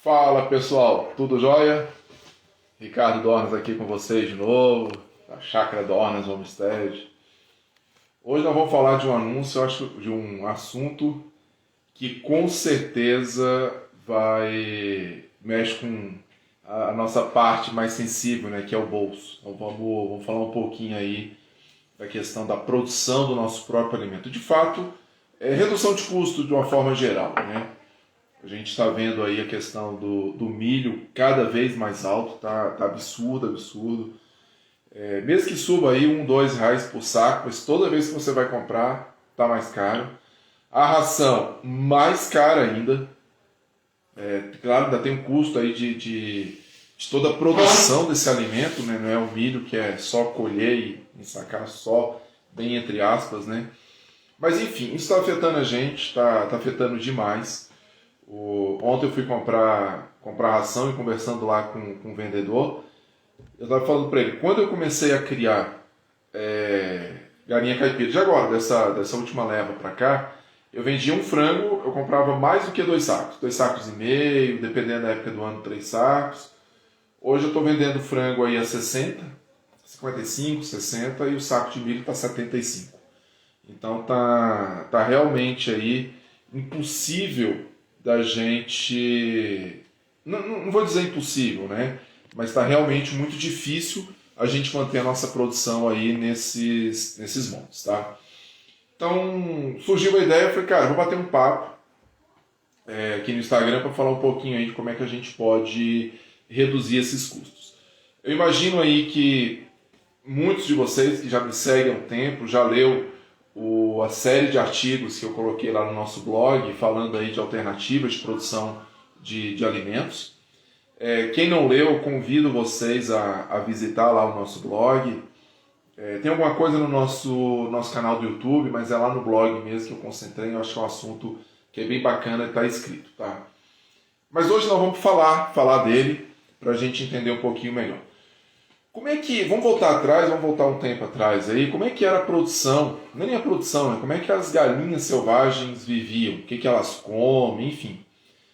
Fala pessoal, tudo jóia? Ricardo Dornas aqui com vocês de novo, da Chácara Dornas Homestead. Hoje nós vamos falar de um anúncio, eu acho, de um assunto que com certeza mexe com a nossa parte mais sensível, né, que é o bolso. Então vamos falar um pouquinho aí da questão da produção do nosso próprio alimento. De fato, é redução de custo de uma forma geral, né? A gente está vendo aí a questão do milho cada vez mais alto, tá absurdo. Mesmo que suba aí R$ 2 por saco, mas toda vez que você vai comprar, tá mais caro. A ração, mais cara ainda. Claro, ainda tem um custo aí de toda a produção desse alimento, né? Não é o milho que é só colher e ensacar só, bem entre aspas, né? Mas enfim, isso está afetando a gente, está afetando demais. Ontem eu fui comprar ração e conversando lá com o vendedor, eu estava falando para ele, quando eu comecei a criar galinha caipira, de agora, dessa última leva para cá, eu vendia um frango, eu comprava mais do que 2 sacos e meio, dependendo da época do ano, 3 sacos. Hoje eu estou vendendo frango aí a 60, 55, 60 e o saco de milho está 75. Então tá realmente aí impossível da gente, não vou dizer impossível, né? Mas está realmente muito difícil a gente manter a nossa produção aí nesses montes, tá? Então surgiu a ideia, eu falei, cara, vou bater um papo aqui no Instagram para falar um pouquinho aí de como é que a gente pode reduzir esses custos. Eu imagino aí que muitos de vocês que já me seguem há um tempo, já leu a série de artigos que eu coloquei lá no nosso blog, falando aí de alternativas de produção de alimentos. Quem não leu, eu convido vocês a visitar lá o nosso blog. Tem alguma coisa no nosso canal do YouTube, mas é lá no blog mesmo que eu concentrei, eu acho que é um assunto que é bem bacana e está escrito, tá? Mas hoje nós vamos falar dele, para a gente entender um pouquinho melhor. Vamos voltar um tempo atrás aí, como é que era a produção, não é nem a produção, né? Como é que as galinhas selvagens viviam, o que elas comem, enfim.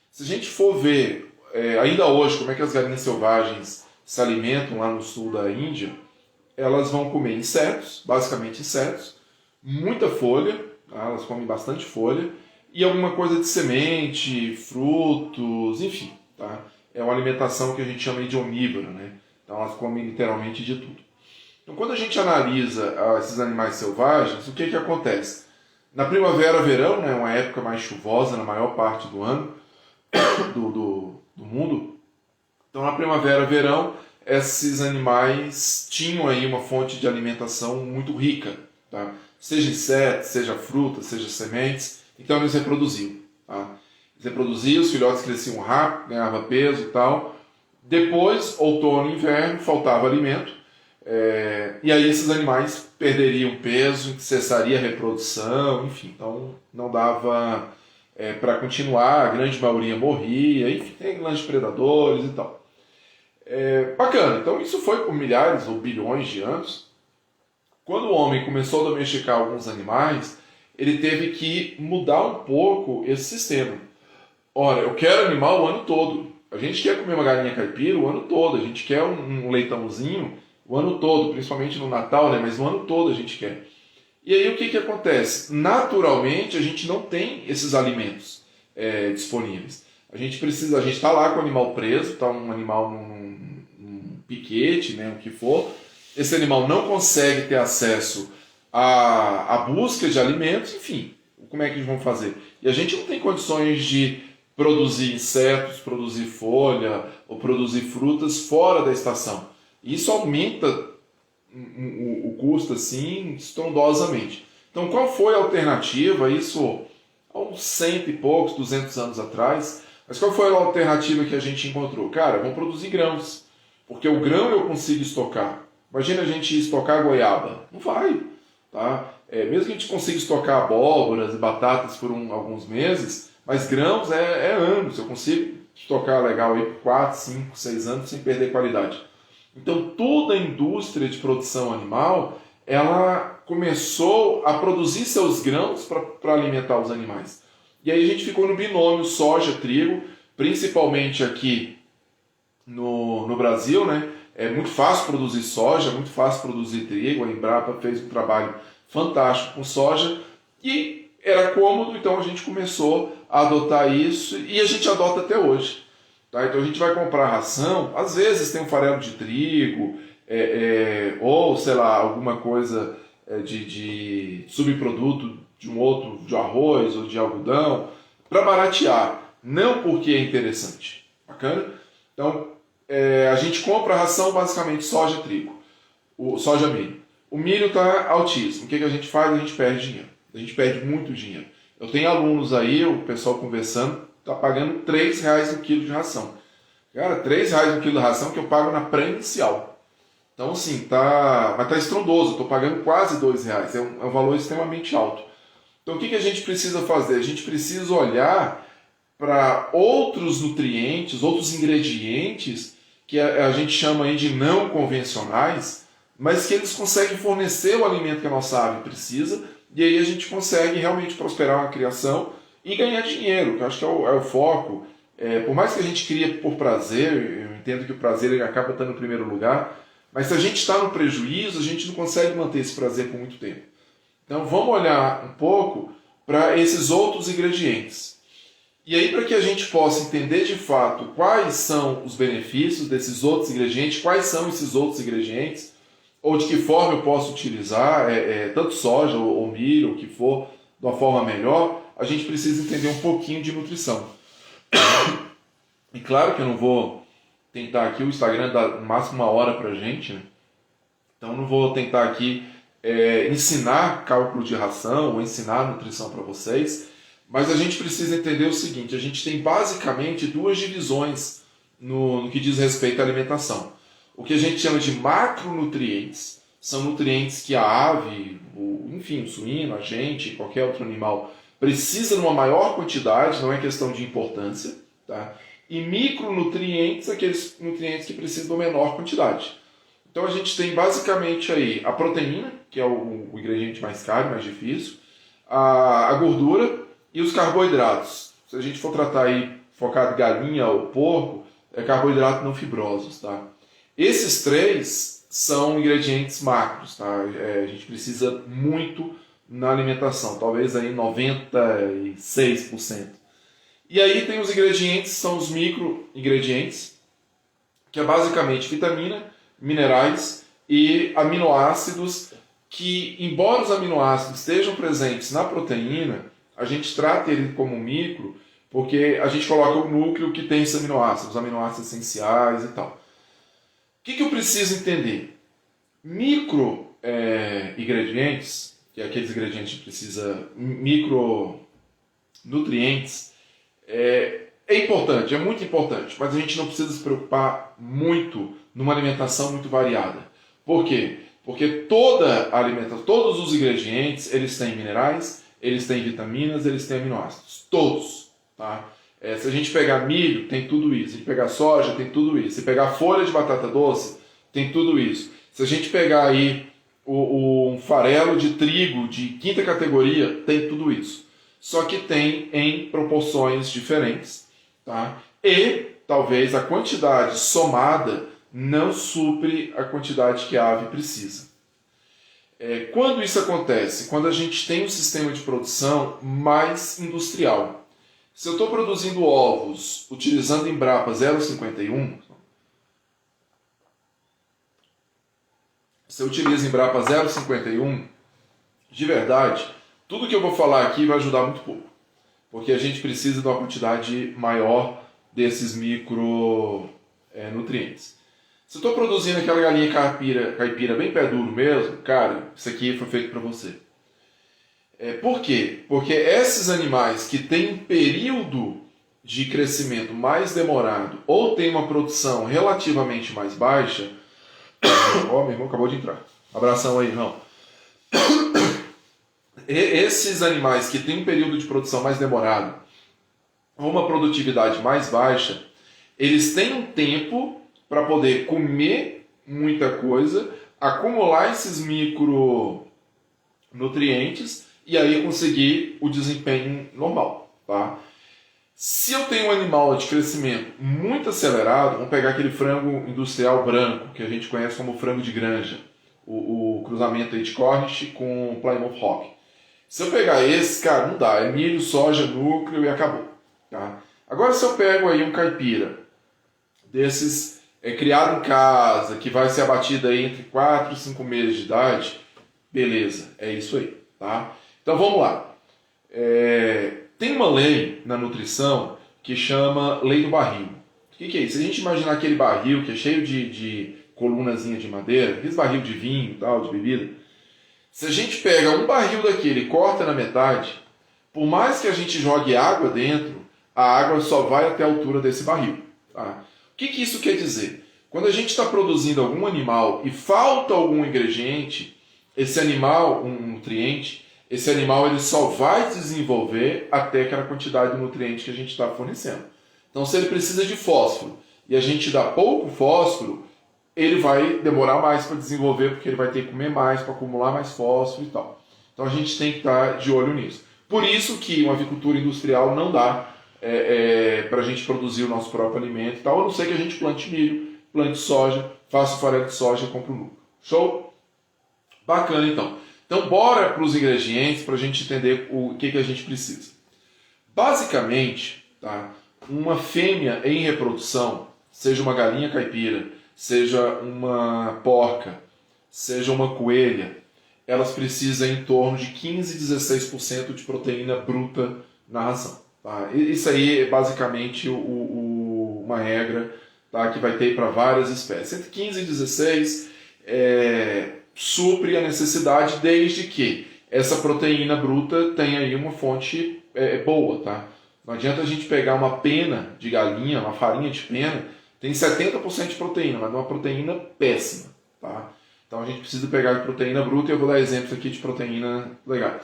Se a gente for ver, ainda hoje, como é que as galinhas selvagens se alimentam lá no sul da Índia, elas vão comer insetos, basicamente insetos, muita folha, tá? Elas comem bastante folha, e alguma coisa de semente, frutos, enfim, tá? É uma alimentação que a gente chama de onívora, né? Então elas comem literalmente de tudo. Então quando a gente analisa esses animais selvagens, o que acontece? Na primavera, verão, né, uma época mais chuvosa na maior parte do ano, do mundo. Então na primavera, verão, esses animais tinham aí uma fonte de alimentação muito rica, tá? Seja insetos, seja frutas, seja sementes. Então eles reproduziam, tá? Eles reproduziam, os filhotes cresciam rápido, ganhavam peso e tal. Depois, outono e inverno, faltava alimento, e aí esses animais perderiam peso, cessaria a reprodução, enfim, então não dava para continuar, a grande maioria morria, enfim, tem grandes predadores e tal. Bacana, então isso foi por milhares ou bilhões de anos. Quando o homem começou a domesticar alguns animais, ele teve que mudar um pouco esse sistema. Ora, eu quero animal o ano todo. A gente quer comer uma galinha caipira o ano todo, a gente quer um leitãozinho o ano todo, principalmente no Natal, né? Mas o ano todo a gente quer. E aí o que acontece? Naturalmente a gente não tem esses alimentos disponíveis. A gente está lá com o animal preso, está um animal num piquete, né? O que for. Esse animal não consegue ter acesso à busca de alimentos, enfim, como é que eles vão fazer? E a gente não tem condições de produzir insetos, produzir folha ou produzir frutas fora da estação. Isso aumenta o custo assim estrondosamente. Então qual foi a alternativa? Isso há uns 100 e poucos, 200 anos atrás. Mas qual foi a alternativa que a gente encontrou? Cara, vamos produzir grãos. Porque o grão eu consigo estocar. Imagina a gente estocar goiaba. Não vai. Tá? Mesmo que a gente consiga estocar abóboras e batatas por alguns meses, mas grãos é anos, eu consigo estocar legal aí por 4, 5, 6 anos sem perder qualidade. Então toda a indústria de produção animal, ela começou a produzir seus grãos para alimentar os animais. E aí a gente ficou no binômio soja-trigo, principalmente aqui no Brasil, né? É muito fácil produzir soja, muito fácil produzir trigo. A Embrapa fez um trabalho fantástico com soja e era cômodo, então a gente começou a adotar isso e a gente adota até hoje. Tá? Então a gente vai comprar ração, às vezes tem um farelo de trigo, ou sei lá, alguma coisa de subproduto de um outro, de arroz ou de algodão, para baratear, não porque é interessante. Bacana? Então a gente compra a ração basicamente soja, trigo, soja, milho. O milho está altíssimo. O que a gente faz? A gente perde dinheiro. A gente perde muito dinheiro. Eu tenho alunos aí, o pessoal conversando, está pagando R$3 no quilo de ração. Cara, R$3 no quilo de ração que eu pago na pré-inicial. Então, assim, mas tá estrondoso. Estou pagando quase R$2. É um valor extremamente alto. Então, o que a gente precisa fazer? A gente precisa olhar para outros nutrientes, outros ingredientes que a gente chama aí de não convencionais, mas que eles conseguem fornecer o alimento que a nossa ave precisa, e aí a gente consegue realmente prosperar uma criação e ganhar dinheiro, que eu acho que é o foco. Por mais que a gente crie por prazer, eu entendo que o prazer ele acaba estando no primeiro lugar, mas se a gente está no prejuízo, a gente não consegue manter esse prazer por muito tempo. Então vamos olhar um pouco para esses outros ingredientes. E aí, para que a gente possa entender de fato quais são os benefícios desses outros ingredientes, quais são esses outros ingredientes, ou de que forma eu posso utilizar, tanto soja ou milho, ou o que for, de uma forma melhor, a gente precisa entender um pouquinho de nutrição. E claro que eu não vou tentar aqui, o Instagram dá no máximo 1 hora para a gente, né? Então não vou tentar aqui ensinar cálculo de ração ou ensinar nutrição para vocês, mas a gente precisa entender o seguinte: a gente tem basicamente 2 divisões no que diz respeito à alimentação. O que a gente chama de macronutrientes, são nutrientes que a ave, enfim, o suíno, a gente, qualquer outro animal, precisa numa maior quantidade, não é questão de importância, tá? E micronutrientes, aqueles nutrientes que precisam de uma menor quantidade. Então a gente tem basicamente aí a proteína, que é o ingrediente mais caro, mais difícil, a gordura e os carboidratos. Se a gente for tratar aí, focado em galinha ou porco, é carboidrato não fibrosos, tá? Esses 3 são ingredientes macros, tá? A gente precisa muito na alimentação, talvez aí 96%. E aí tem os ingredientes, são os micro-ingredientes, que é basicamente vitamina, minerais e aminoácidos, que, embora os aminoácidos estejam presentes na proteína, a gente trata ele como micro, porque a gente coloca o núcleo que tem esses aminoácidos, os aminoácidos essenciais e tal. O que eu preciso entender? Micro-ingredientes, que é aqueles ingredientes que precisa, micronutrientes, é importante, é muito importante, mas a gente não precisa se preocupar muito numa alimentação muito variada. Por quê? Porque toda a alimentação, todos os ingredientes, eles têm minerais, eles têm vitaminas, eles têm aminoácidos. Todos. Tá? Se a gente pegar milho, tem tudo isso. Se a gente pegar soja, tem tudo isso. Se pegar folha de batata doce, tem tudo isso. Se a gente pegar aí um farelo de trigo de 5ª categoria, tem tudo isso. Só que tem em proporções diferentes. Tá? E talvez a quantidade somada não supre a quantidade que a ave precisa. Quando isso acontece? Quando a gente tem um sistema de produção mais industrial. Se eu estou produzindo ovos utilizando Embrapa 0,51, se eu utilizo Embrapa 0,51, de verdade, tudo que eu vou falar aqui vai ajudar muito pouco. Porque a gente precisa de uma quantidade maior desses micronutrientes. Se eu estou produzindo aquela galinha caipira bem pé duro mesmo, cara, isso aqui foi feito para você. Por quê? Porque esses animais que têm um período de crescimento mais demorado ou têm uma produção relativamente mais baixa... meu irmão acabou de entrar. Abração aí, irmão. Esses animais que têm um período de produção mais demorado ou uma produtividade mais baixa, eles têm um tempo para poder comer muita coisa, acumular esses micronutrientes e aí conseguir o desempenho normal. Tá? Se eu tenho um animal de crescimento muito acelerado, vamos pegar aquele frango industrial branco, que a gente conhece como frango de granja, o cruzamento aí de Cornish com Plymouth Rock. Se eu pegar esse, cara, não dá, é milho, soja, núcleo e acabou. Tá? Agora se eu pego aí um caipira, desses criado em casa, que vai ser abatido aí entre 4 e 5 meses de idade, beleza, é isso aí. Tá? Então vamos lá. Tem uma lei na nutrição que chama lei do barril. O que é isso? Se a gente imaginar aquele barril que é cheio de colunazinha de madeira, aqueles barril de vinho, tal, de bebida, se a gente pega um barril daquele e corta na metade, por mais que a gente jogue água dentro, a água só vai até a altura desse barril. Tá? O que isso quer dizer? Quando a gente está produzindo algum animal e falta algum ingrediente, esse animal, um nutriente, esse animal ele só vai desenvolver até aquela quantidade de nutriente que a gente está fornecendo. Então, se ele precisa de fósforo e a gente dá pouco fósforo, ele vai demorar mais para desenvolver, porque ele vai ter que comer mais para acumular mais fósforo e tal. Então, a gente tem que estar de olho nisso. Por isso que uma avicultura industrial não dá para a gente produzir o nosso próprio alimento e tal, a não ser que a gente plante milho, plante soja, faça o farelo de soja e compre o núcleo. Show? Bacana, então. Então, bora para os ingredientes para a gente entender o que a gente precisa. Basicamente, tá, uma fêmea em reprodução, seja uma galinha caipira, seja uma porca, seja uma coelha, elas precisam em torno de 15 a 16% de proteína bruta na ração. Tá? Isso aí é basicamente uma regra, tá, que vai ter para várias espécies. Entre 15 e 16 supre a necessidade, desde que essa proteína bruta tenha aí uma fonte boa. Tá? Não adianta a gente pegar uma pena de galinha, uma farinha de pena, tem 70% de proteína, mas é uma proteína péssima. Tá? Então a gente precisa pegar a proteína bruta e eu vou dar exemplos aqui de proteína legais.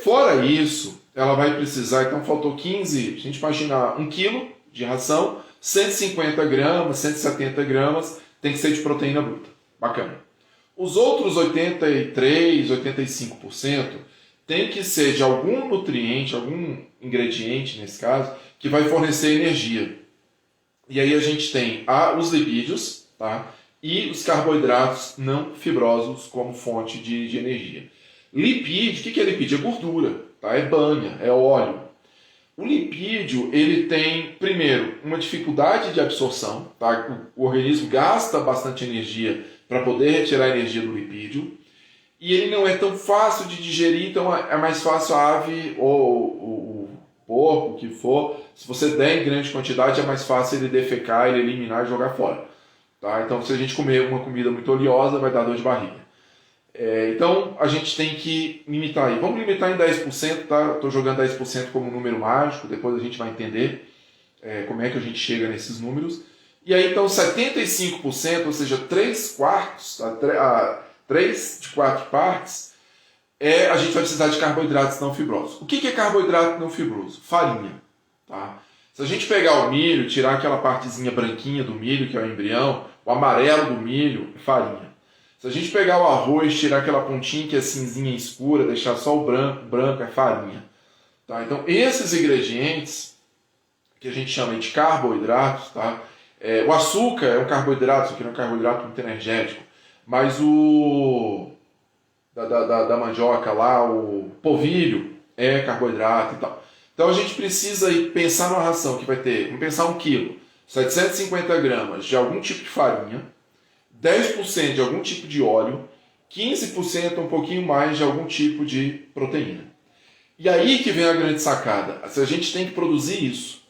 Fora isso, ela vai precisar, então faltou 15, a gente imaginar 1 kg de ração, 150 gramas, 170 gramas tem que ser de proteína bruta. Bacana. Os outros 83, 85% tem que ser de algum nutriente, algum ingrediente nesse caso, que vai fornecer energia. E aí a gente tem os lipídios, tá? E os carboidratos não fibrosos como fonte de energia. Lipídio, o que é lipídio? É gordura, tá? É banha, é óleo. O lipídio, ele tem, primeiro, uma dificuldade de absorção, tá? O organismo gasta bastante energia para poder retirar a energia do lipídio, e ele não é tão fácil de digerir, então é mais fácil a ave ou o porco, o que for, se você der em grande quantidade, é mais fácil ele defecar, ele eliminar e jogar fora. Tá? Então, se a gente comer uma comida muito oleosa, vai dar dor de barriga. Então, a gente tem que limitar aí. Vamos limitar em 10%, tá? Estou jogando 10% como um número mágico, depois a gente vai entender como é que a gente chega nesses números. E aí, então, 75%, ou seja, 3/4, tá? 3 de 4 partes, a gente vai precisar de carboidratos não fibrosos. O que é carboidrato não fibroso? Farinha. Tá? Se a gente pegar o milho, tirar aquela partezinha branquinha do milho, que é o embrião, o amarelo do milho, é farinha. Se a gente pegar o arroz, tirar aquela pontinha que é cinzinha escura, deixar só o branco é farinha. Tá? Então, esses ingredientes, que a gente chama de carboidratos, tá? O açúcar é um carboidrato, isso aqui não é um carboidrato muito energético, mas o da mandioca lá, o polvilho, é carboidrato e tal. Então a gente precisa aí pensar numa ração que vai ter, vamos pensar 1 kg, 750 gramas de algum tipo de farinha, 10% de algum tipo de óleo, 15% um pouquinho mais de algum tipo de proteína. E aí que vem a grande sacada, a gente tem que produzir isso.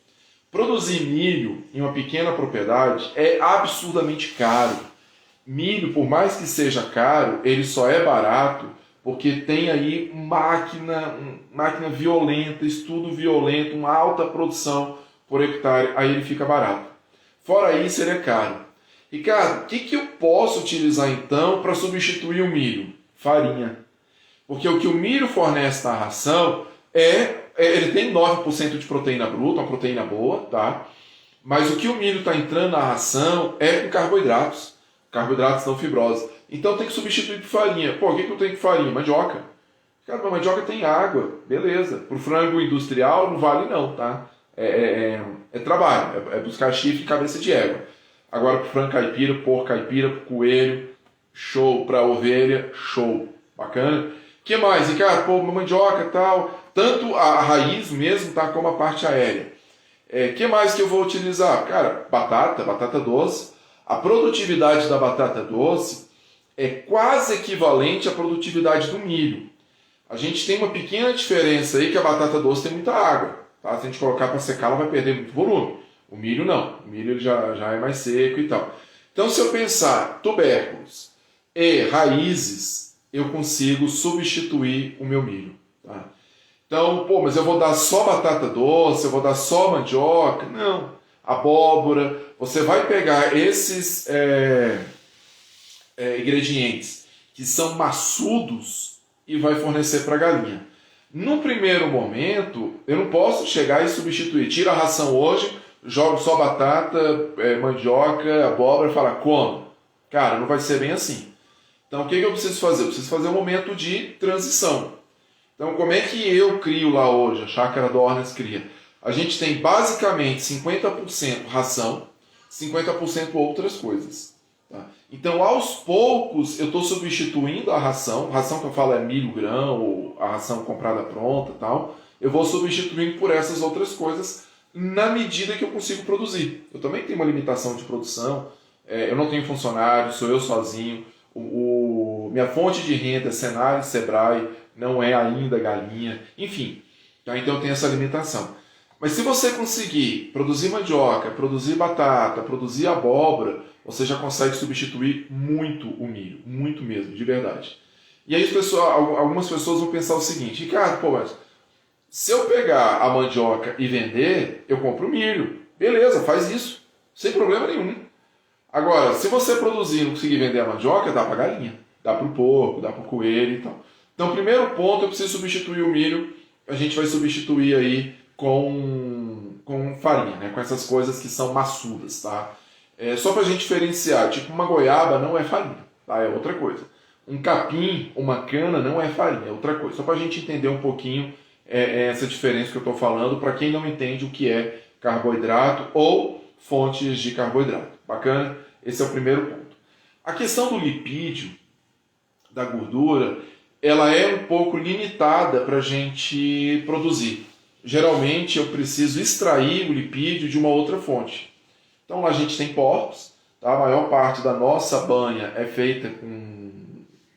Produzir milho em uma pequena propriedade é absurdamente caro. Milho, por mais que seja caro, ele só é barato porque tem aí máquina violenta, estudo violento, uma alta produção por hectare, aí ele fica barato. Fora isso, ele é caro. Ricardo, o que eu posso utilizar então para substituir o milho? Farinha. Porque o que o milho fornece na ração ele tem 9% de proteína bruta, uma proteína boa, tá? Mas o que o milho está entrando na ração é com carboidratos não fibrosos. Então tem que substituir por farinha. Pô, o que eu tenho com farinha? Mandioca. Cara, a mandioca tem água, beleza. Para o frango industrial não vale não, tá? é trabalho, é buscar chifre e cabeça de égua. Agora para frango caipira, porco caipira, coelho, show. Para ovelha, show. Bacana? Que mais? Ricardo, pô, mandioca e tal, tanto a raiz mesmo, tá, como a parte aérea. Que mais que eu vou utilizar? Cara, batata doce. A produtividade da batata doce é quase equivalente à produtividade do milho. A gente tem uma pequena diferença aí, que a batata doce tem muita água. Tá? Se a gente colocar para secar, ela vai perder muito volume. O milho não. O milho ele já é mais seco e tal. Então, se eu pensar tubérculos e raízes, eu consigo substituir o meu milho. Tá? Então, pô, mas eu vou dar só batata doce, eu vou dar só mandioca? Não. Abóbora. Você vai pegar esses ingredientes que são maçudos e vai fornecer para a galinha. No primeiro momento, eu não posso chegar e substituir. Tira a ração hoje, jogo só batata, mandioca, abóbora e falar como? Cara, não vai ser bem assim. Então, o que eu preciso fazer? Eu preciso fazer um momento de transição. Então, como é que eu crio lá hoje? A Chácara Dornas cria. A gente tem basicamente 50% ração, 50% outras coisas. Tá? Então, aos poucos, eu estou substituindo a ração que eu falo é milho grão, ou a ração comprada pronta e tal, eu vou substituindo por essas outras coisas na medida que eu consigo produzir. Eu também tenho uma limitação de produção, eu não tenho funcionário, sou eu sozinho, minha fonte de renda é Senai, Sebrae, não é ainda galinha, enfim, tá? Então eu tenho essa limitação. Mas se você conseguir produzir mandioca, produzir batata, produzir abóbora, você já consegue substituir muito o milho, muito mesmo, de verdade. E aí algumas pessoas vão pensar o seguinte: Ricardo, pô, mas se eu pegar a mandioca e vender, eu compro milho. Beleza, faz isso, sem problema nenhum. Agora, se você produzir e não conseguir vender a mandioca, dá para galinha, dá para o porco, dá para o coelho e tal. Então, primeiro ponto, eu preciso substituir o milho. A gente vai substituir aí com farinha, né? Com essas coisas que são maçudas, tá? Só para a gente diferenciar, tipo uma goiaba não é farinha, tá? É outra coisa. Um capim, uma cana não é farinha, é outra coisa. Só para a gente entender um pouquinho essa diferença que eu estou falando, para quem não entende o que é carboidrato ou fontes de carboidrato. Bacana? Esse é o primeiro ponto. A questão do lipídio, da gordura, ela é um pouco limitada para a gente produzir. Geralmente eu preciso extrair o lipídio de uma outra fonte. Então lá a gente tem porcos, tá? A maior parte da nossa banha é feita com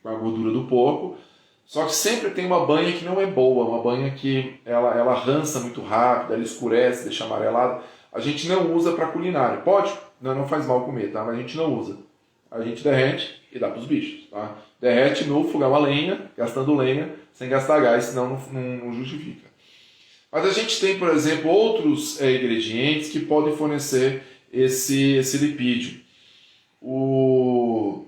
a gordura do porco, só que sempre tem uma banha que não é boa, uma banha que ela rança muito rápido, ela escurece, deixa amarelado. A gente não usa para culinária. Pode? Não faz mal comer, tá? Mas a gente não usa. A gente derrete e dá para os bichos, tá? Derrete no fogão a lenha, gastando lenha, sem gastar gás, senão não justifica. Mas a gente tem, por exemplo, outros ingredientes que podem fornecer esse lipídio. O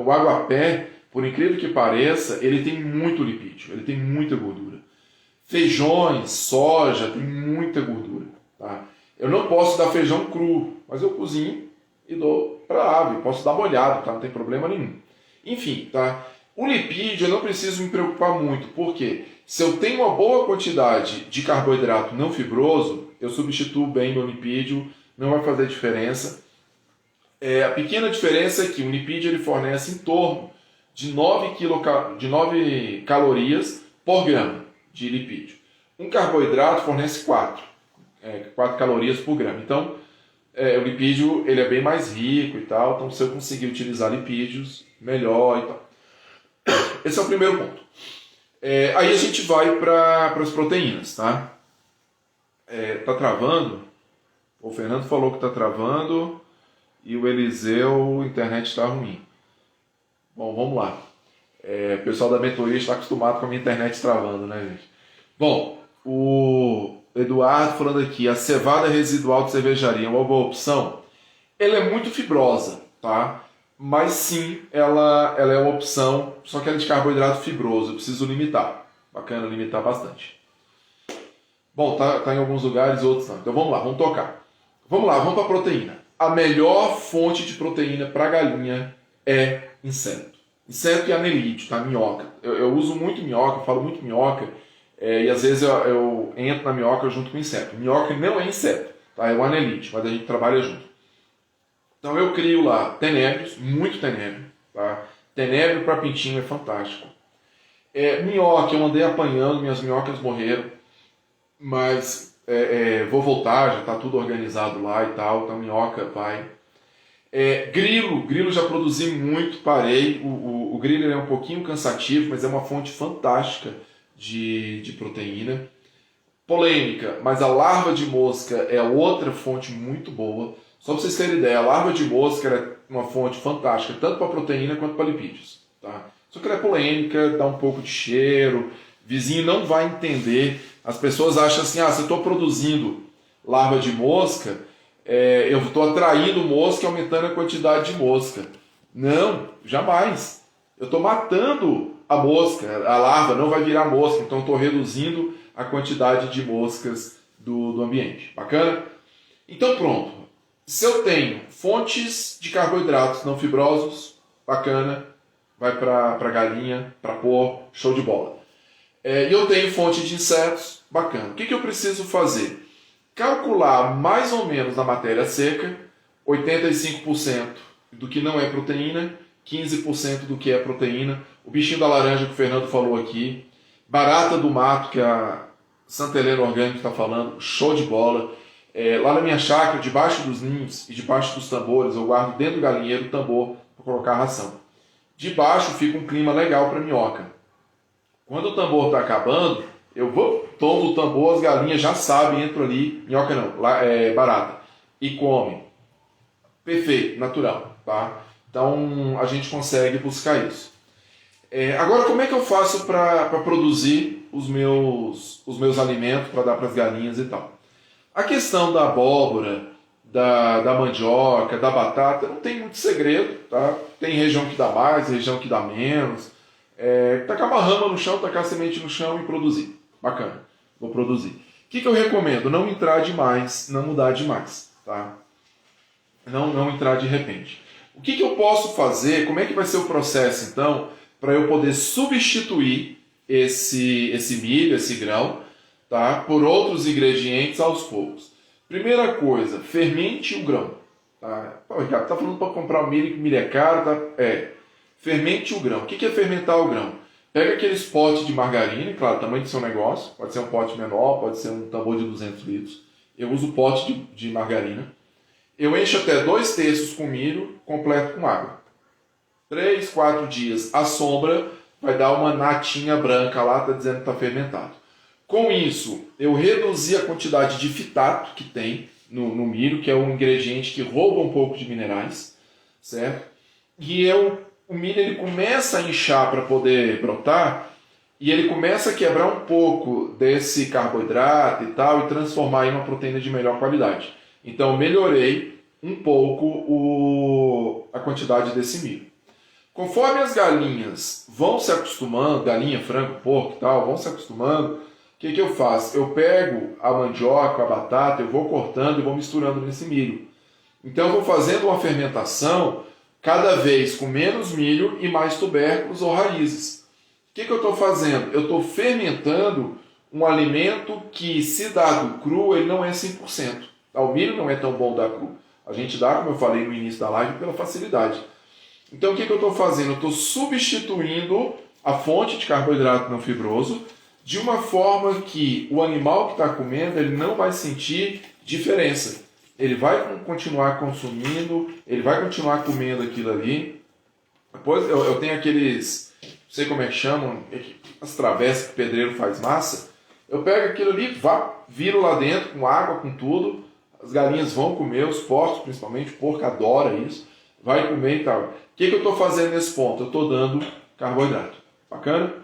aguapé, por incrível que pareça, ele tem muito lipídio, ele tem muita gordura. Feijões, soja, tem muita gordura. Tá? Eu não posso dar feijão cru, mas eu cozinho e dou para a ave. Posso dar molhado, tá? Não tem problema nenhum. Enfim, tá? O lipídio eu não preciso me preocupar muito, porque se eu tenho uma boa quantidade de carboidrato não fibroso, eu substituo bem meu lipídio, não vai fazer diferença. A pequena diferença é que o lipídio ele fornece em torno de 9 calorias por grama de lipídio. Um carboidrato fornece 4 calorias por grama. Então, o lipídio ele é bem mais rico e tal, então se eu conseguir utilizar lipídios, melhor e tal. Esse é o primeiro ponto. Aí a gente vai para as proteínas, tá? Tá travando? O Fernando falou que tá travando e o Eliseu, a internet está ruim. Bom, vamos lá. O pessoal da mentoria está acostumado com a minha internet travando, né, gente? Bom, o Eduardo falando aqui, a cevada residual de cervejaria é uma boa opção? Ela é muito fibrosa, tá? Mas sim, ela é uma opção, só que ela é de carboidrato fibroso, eu preciso limitar. Bacana, limitar bastante. Bom, tá em alguns lugares, outros não. Então vamos lá, vamos tocar. Vamos lá, vamos para a proteína. A melhor fonte de proteína para galinha é inseto. Inseto e anelídeo, tá? Minhoca. Eu uso muito minhoca, falo muito minhoca, e às vezes eu entro na minhoca junto com inseto. Minhoca não é inseto, tá? É um anelite, mas a gente trabalha junto. Então eu crio lá tenébrios, muito tenébrio. Tá? Tenébrio para pintinho é fantástico. Minhoca, eu andei apanhando, minhas minhocas morreram, mas vou voltar, já está tudo organizado lá e tal, então minhoca vai. Grilo já produzi muito, parei. O grilo é um pouquinho cansativo, mas é uma fonte fantástica de proteína. Polêmica, mas a larva de mosca é outra fonte muito boa. Só para vocês terem ideia, a larva de mosca é uma fonte fantástica, tanto para proteína quanto para lipídios. Tá? Só que ela é polêmica, dá um pouco de cheiro, vizinho não vai entender. As pessoas acham assim, se eu estou produzindo larva de mosca, eu estou atraindo mosca e aumentando a quantidade de mosca. Não, jamais. Eu estou matando a mosca, a larva não vai virar mosca, então estou reduzindo a quantidade de moscas do ambiente. Bacana? Então pronto. Se eu tenho fontes de carboidratos não fibrosos, bacana, vai para a galinha, para pôr, show de bola. E eu tenho fonte de insetos, bacana. O que eu preciso fazer? Calcular mais ou menos na matéria seca, 85% do que não é proteína, 15% do que é proteína. O bichinho da laranja que o Fernando falou aqui, barata do mato, que a Santa Helena Orgânica está falando, show de bola. Lá na minha chácara, debaixo dos ninhos e debaixo dos tambores, eu guardo dentro do galinheiro o tambor para colocar a ração. Debaixo fica um clima legal para minhoca. Quando o tambor está acabando, eu tomo o tambor, as galinhas já sabem, entram ali, minhoca não, barata, e comem. Perfeito, natural. Tá? Então a gente consegue buscar isso. Agora, como é que eu faço para produzir os meus alimentos, para dar para as galinhas e tal? A questão da abóbora, da mandioca, da batata, não tem muito segredo, tá? Tem região que dá mais, região que dá menos. Tacar uma rama no chão, tacar a semente no chão e produzir. Bacana, vou produzir. O que eu recomendo? Não entrar demais, não mudar demais, tá? Não entrar de repente. O que eu posso fazer, como é que vai ser o processo, então, para eu poder substituir esse milho, esse grão, tá, por outros ingredientes aos poucos? Primeira coisa, fermente o grão. Tá? Pô, Ricardo, tá falando para comprar milho, que milho é caro, tá? Fermente o grão. O que é fermentar o grão? Pega aqueles potes de margarina, claro, tamanho do seu negócio, pode ser um pote menor, pode ser um tambor de 200 litros. Eu uso pote de margarina. Eu encho até 2/3 com milho, completo com água. 3, 4 dias à sombra, vai dar uma natinha branca lá, tá dizendo que está fermentado. Com isso, eu reduzi a quantidade de fitato que tem no milho, que é um ingrediente que rouba um pouco de minerais, certo? E o milho ele começa a inchar para poder brotar, e ele começa a quebrar um pouco desse carboidrato e tal, e transformar em uma proteína de melhor qualidade. Então, melhorei um pouco a quantidade desse milho. Conforme as galinhas vão se acostumando, galinha, frango, porco e tal, vão se acostumando, o que eu faço? Eu pego a mandioca, a batata, eu vou cortando e vou misturando nesse milho. Então eu vou fazendo uma fermentação cada vez com menos milho e mais tubérculos ou raízes. O que eu estou fazendo? Eu estou fermentando um alimento que, se dado cru, ele não é 100%. O milho não é tão bom dar cru. A gente dá, como eu falei no início da live, pela facilidade. Então o que eu estou fazendo? Eu estou substituindo a fonte de carboidrato não fibroso de uma forma que o animal que está comendo ele não vai sentir diferença. Ele vai continuar consumindo, ele vai continuar comendo aquilo ali. Depois eu tenho aqueles, não sei como é que chamam, as travessas que o pedreiro faz massa. Eu pego aquilo ali, viro lá dentro com água, com tudo. As galinhas vão comer, os porcos principalmente, o porco adora isso. Vai comer e tal. O que eu estou fazendo nesse ponto? Eu estou dando carboidrato. Bacana?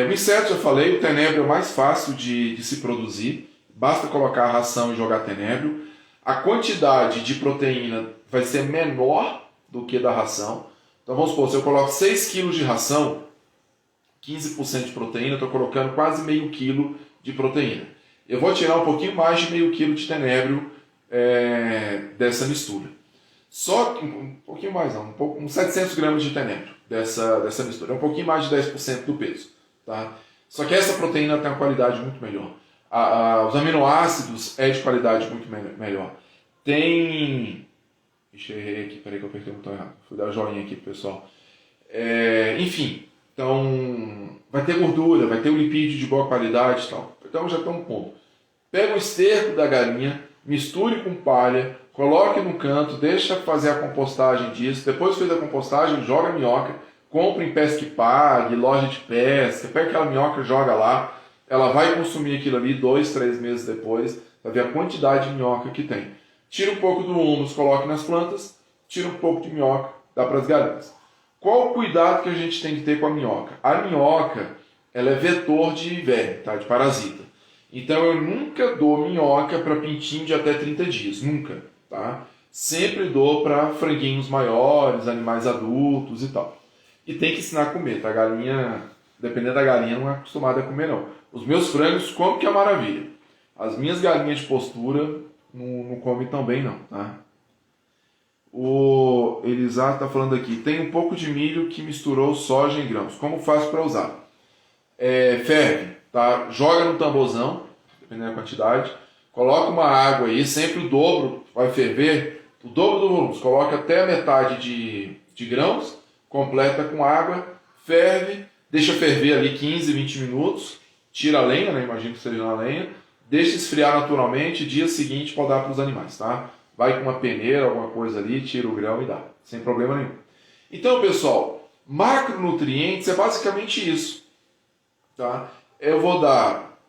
O inseto, já falei, o tenébrio é o mais fácil de se produzir. Basta colocar a ração e jogar tenébrio. A quantidade de proteína vai ser menor do que da ração. Então vamos supor, se eu coloco 6 kg de ração, 15% de proteína, eu estou colocando quase meio quilo de proteína. Eu vou tirar um pouquinho mais de meio quilo de tenébrio dessa mistura. Só um pouquinho mais, não, uns 700 gramas de tenébrio dessa mistura. É um pouquinho mais de 10% do peso. Tá? Só que essa proteína tem uma qualidade muito melhor. Os aminoácidos é de qualidade muito melhor. Tem... Deixa eu errei aqui, peraí que eu apertei o botão errado. Fui dar joinha aqui pro pessoal. Enfim, então vai ter gordura, vai ter o lipídio de boa qualidade e tal. Então já tem um ponto. Pega o esterco da galinha, misture com palha, coloque no canto, deixa fazer a compostagem disso. Depois que fez a compostagem, joga a minhoca, compra em Pesca e Pague, loja de pesca, pega aquela minhoca, joga lá. Ela vai consumir aquilo ali 2, 3 meses depois, vai ver a quantidade de minhoca que tem. Tira um pouco do humus, coloque nas plantas, tira um pouco de minhoca, dá para as galinhas. Qual o cuidado que a gente tem que ter com a minhoca? A minhoca, ela é vetor de verme, tá? De parasita. Então eu nunca dou minhoca para pintinho de até 30 dias, nunca, tá? Sempre dou para franguinhos maiores, animais adultos e tal. E tem que ensinar a comer, tá? A galinha, dependendo da galinha, não é acostumada a comer não. Os meus frangos comem que é maravilha. As minhas galinhas de postura não comem tão bem não, tá? O Elisar está falando aqui, tem um pouco de milho que misturou soja em grãos. Como faço para usar? Ferve, tá? Joga no tamborzão, dependendo da quantidade. Coloca uma água aí, sempre o dobro, vai ferver, o dobro do volume. Coloca até a metade de grãos, completa com água, ferve, deixa ferver ali 15, 20 minutos, tira a lenha, né? Imagino que seja na lenha, deixa esfriar naturalmente, dia seguinte pode dar para os animais, tá? Vai com uma peneira, alguma coisa ali, tira o grão e dá, sem problema nenhum. Então, pessoal, macronutrientes é basicamente isso, tá? Eu vou dar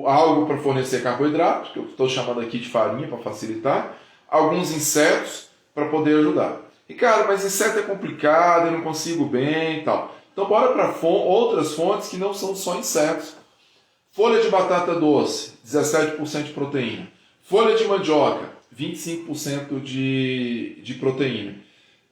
algo para fornecer carboidrato, que eu estou chamando aqui de farinha para facilitar, alguns insetos para poder ajudar. Ricardo, mas inseto é complicado, eu não consigo bem e tal. Então, bora para outras fontes que não são só insetos. Folha de batata doce, 17% de proteína. Folha de mandioca, 25% de proteína.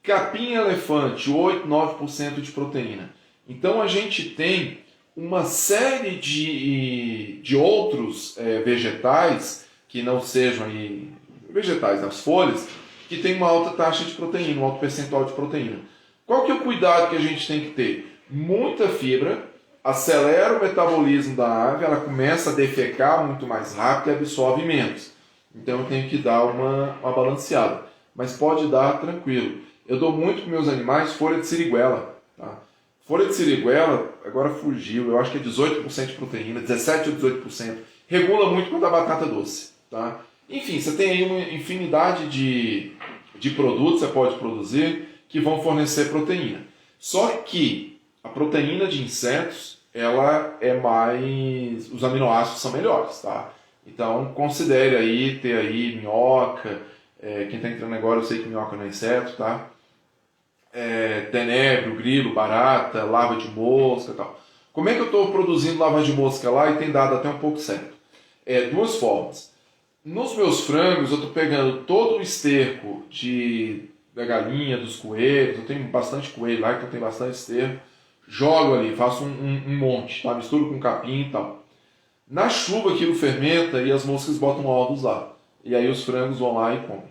Capim elefante, 8, 9% de proteína. Então a gente tem uma série de outros vegetais, que não sejam aí, vegetais, as folhas, que tem uma alta taxa de proteína, um alto percentual de proteína. Qual que é o cuidado que a gente tem que ter? Muita fibra, acelera o metabolismo da ave, ela começa a defecar muito mais rápido e absorve menos. Então eu tenho que dar uma balanceada. Mas pode dar tranquilo. Eu dou muito para meus animais folha de siriguela. Tá? Folha de siriguela, agora fugiu, eu acho que é 18% de proteína, 17% ou 18%. Regula muito com a da batata doce. Tá? Enfim, você tem aí uma infinidade de produtos que você pode produzir que vão fornecer proteína. Só que a proteína de insetos, ela é mais... Os aminoácidos são melhores, tá? Então, considere aí, ter aí minhoca. Quem está entrando agora, eu sei que minhoca não é inseto, tá? Tenebro, grilo, barata, larva de mosca e tal. Como é que eu estou produzindo larva de mosca lá e tem dado até um pouco certo? Duas formas. Nos meus frangos, eu estou pegando todo o esterco da galinha, dos coelhos. Eu tenho bastante coelho lá, então tem bastante esterco. Jogo ali, faço um monte, tá? Misturo com capim e tal. Na chuva aquilo fermenta e as moscas botam ovos lá. E aí os frangos vão lá e comem.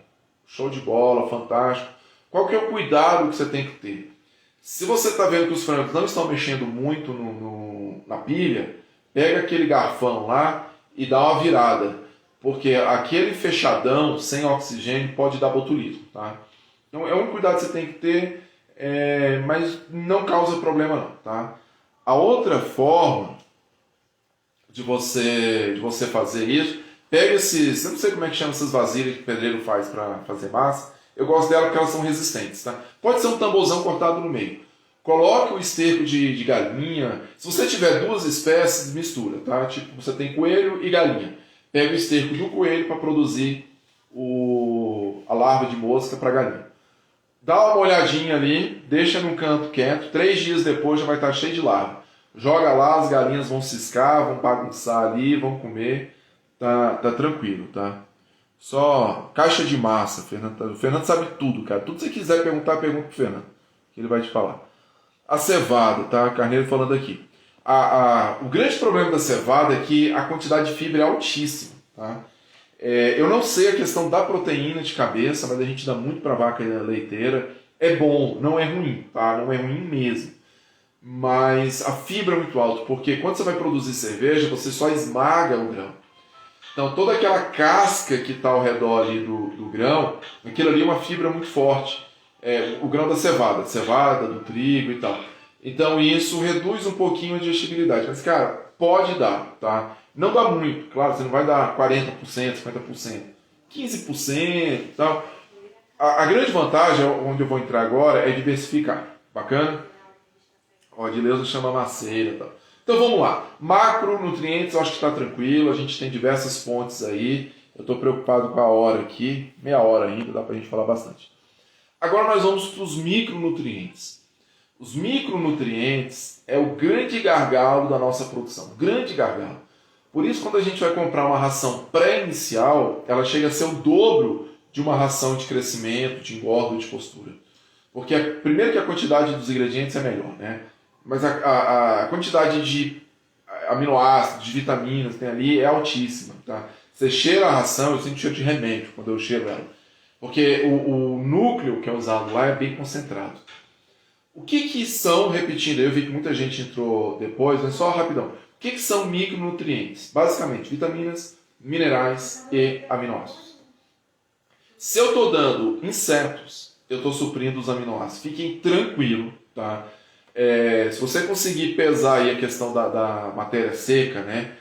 Show de bola, fantástico. Qual que é o cuidado que você tem que ter? Se você está vendo que os frangos não estão mexendo muito na pilha, pega aquele garfão lá e dá uma virada. Porque aquele fechadão, sem oxigênio, pode dar botulismo. Tá? Então é um cuidado que você tem que ter, mas não causa problema não. Tá? A outra forma de você fazer isso, pega esses, eu não sei como é que chama essas vasilhas que o pedreiro faz para fazer massa, eu gosto dela porque elas são resistentes, tá? Pode ser um tamborzão cortado no meio. Coloque o esterco de galinha, se você tiver duas espécies, mistura, tá? Tipo, você tem coelho e galinha. Pega o esterco do coelho para produzir a larva de mosca para galinha. Dá uma olhadinha ali, deixa num canto quieto, 3 dias depois já vai estar cheio de larva. Joga lá, as galinhas vão ciscar, vão bagunçar ali, vão comer, tá tranquilo, tá? Só caixa de massa, o Fernando sabe tudo, cara. Tudo que você quiser perguntar, pergunta pro Fernando, que ele vai te falar. A cevada, tá? Carneiro falando aqui. O grande problema da cevada é que a quantidade de fibra é altíssima, tá? Eu não sei a questão da proteína de cabeça, mas a gente dá muito para vaca leiteira. É bom, não é ruim, tá? Não é ruim mesmo. mas a fibra é muito alta, porque quando você vai produzir cerveja, você só esmaga o grão. Então toda aquela casca que está ao redor ali do grão, aquilo ali é uma fibra muito forte. O grão da cevada, do trigo e tal. Então isso reduz um pouquinho a digestibilidade. Mas, cara, pode dar, tá? Não dá muito, claro, você não vai dar 40%, 50%, 15% e tal. A grande vantagem, onde eu vou entrar agora, é diversificar. Bacana? Ó, de Leusa chama maceira e tal. Então vamos lá. Macronutrientes, eu acho que está tranquilo. A gente tem diversas fontes aí. Eu estou preocupado com a hora aqui. Meia hora ainda, dá para a gente falar bastante. Agora nós vamos para os micronutrientes. Os micronutrientes é o grande gargalo da nossa produção. Grande gargalo. Por isso, quando a gente vai comprar uma ração pré-inicial, ela chega a ser o dobro de uma ração de crescimento, de engorda ou de postura. Porque, primeiro que a quantidade dos ingredientes é melhor, né? Mas a quantidade de aminoácidos, de vitaminas que tem ali é altíssima, tá? Você cheira a ração, eu sinto cheiro de remédio quando eu cheiro ela. Porque o núcleo que é usado lá é bem concentrado. O que são, repetindo, eu vi que muita gente entrou depois, mas só rapidão. O que são micronutrientes? Basicamente, vitaminas, minerais e aminoácidos. Se eu estou dando insetos, eu estou suprindo os aminoácidos. Fiquem tranquilos, tá? Se você conseguir pesar aí a questão da matéria seca, né?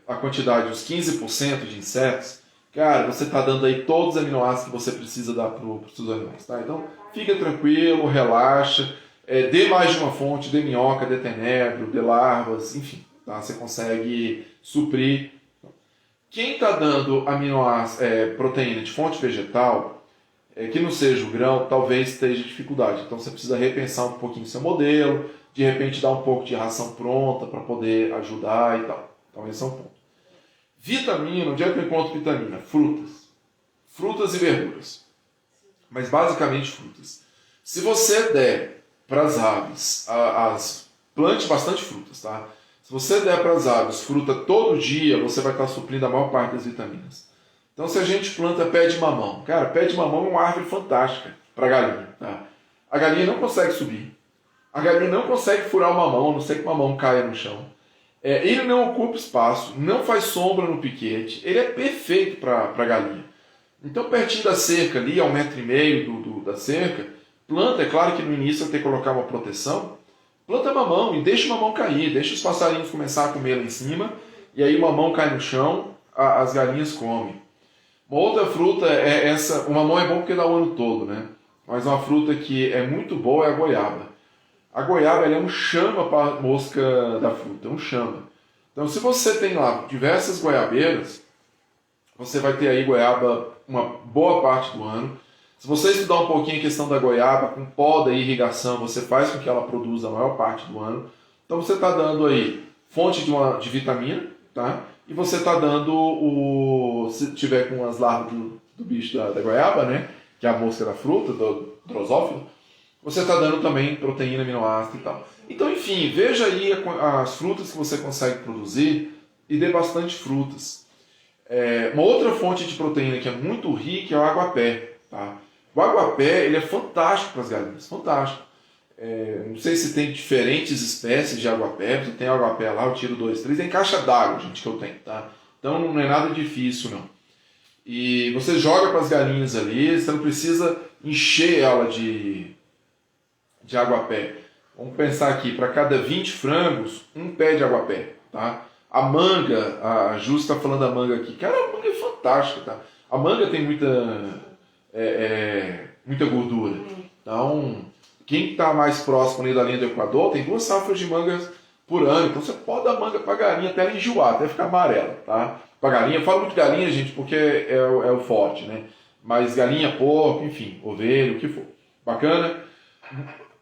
A quantidade, os 15% de insetos, cara, você está dando aí todos os aminoácidos que você precisa dar para os seus animais, tá? Então, fica tranquilo, relaxa, dê mais de uma fonte, dê minhoca, dê tenebro, dê larvas, enfim, tá? Você consegue suprir. Quem está dando proteína de fonte vegetal, que não seja o grão, talvez esteja dificuldade. Então você precisa repensar um pouquinho o seu modelo, de repente dar um pouco de ração pronta para poder ajudar e tal. Então esse é um ponto. Vitamina, onde é que eu encontro vitamina? Frutas. Frutas e verduras. Mas basicamente frutas. Se você der para as aves, plante bastante frutas, tá? Se você der para as aves fruta todo dia, você vai estar suprindo a maior parte das vitaminas. Então se a gente planta pé de mamão, cara, pé de mamão é uma árvore fantástica para a galinha, tá? A galinha não consegue subir. A galinha não consegue furar o mamão, a não ser que o mamão caia no chão. Ele não ocupa espaço, não faz sombra no piquete, ele é perfeito para a galinha. Então, pertinho da cerca ali, a 1,5 m da cerca, planta, é claro que no início vai ter que colocar uma proteção, planta mamão e deixa o mamão cair, deixa os passarinhos começar a comer lá em cima, e aí o mamão cai no chão, as galinhas comem. Uma outra fruta é essa, o mamão é bom porque dá o ano todo, né? Mas uma fruta que é muito boa é a goiaba. A goiaba ela é um chama para a mosca da fruta, é um chama. Então, se você tem lá diversas goiabeiras, você vai ter aí goiaba uma boa parte do ano. Se você estudar um pouquinho a questão da goiaba, com poda e irrigação, você faz com que ela produza a maior parte do ano. Então, você está dando aí fonte de vitamina, tá? E você está dando, se tiver com as larvas do bicho da goiaba, né? Que é a mosca da fruta, do drosófilo, você está dando também proteína, aminoácido e tal. Então, enfim, veja aí as frutas que você consegue produzir e dê bastante frutas. Uma outra fonte de proteína que é muito rica é o aguapé. Tá? O aguapé ele é fantástico para as galinhas, fantástico. Não sei se tem diferentes espécies de aguapé, se tem aguapé lá, eu tiro 2, 3, em caixa d'água, gente, que eu tenho. Tá? Então não é nada difícil, não. E você joga para as galinhas ali, você não precisa encher ela de aguapé. Vamos pensar aqui, para cada 20 frangos, um pé de aguapé, tá? A manga, a Ju está falando da manga aqui, cara, a manga é fantástica, tá? A manga tem muita gordura. Então, quem está mais próximo ali da linha do Equador, tem 2 safras de mangas por ano. Então você pode dar manga para galinha até ela enjoar, até ficar amarela, tá? Para galinha, eu falo muito galinha, gente, porque é o forte, né? Mas galinha, porco, enfim, ovelha, o que for. Bacana?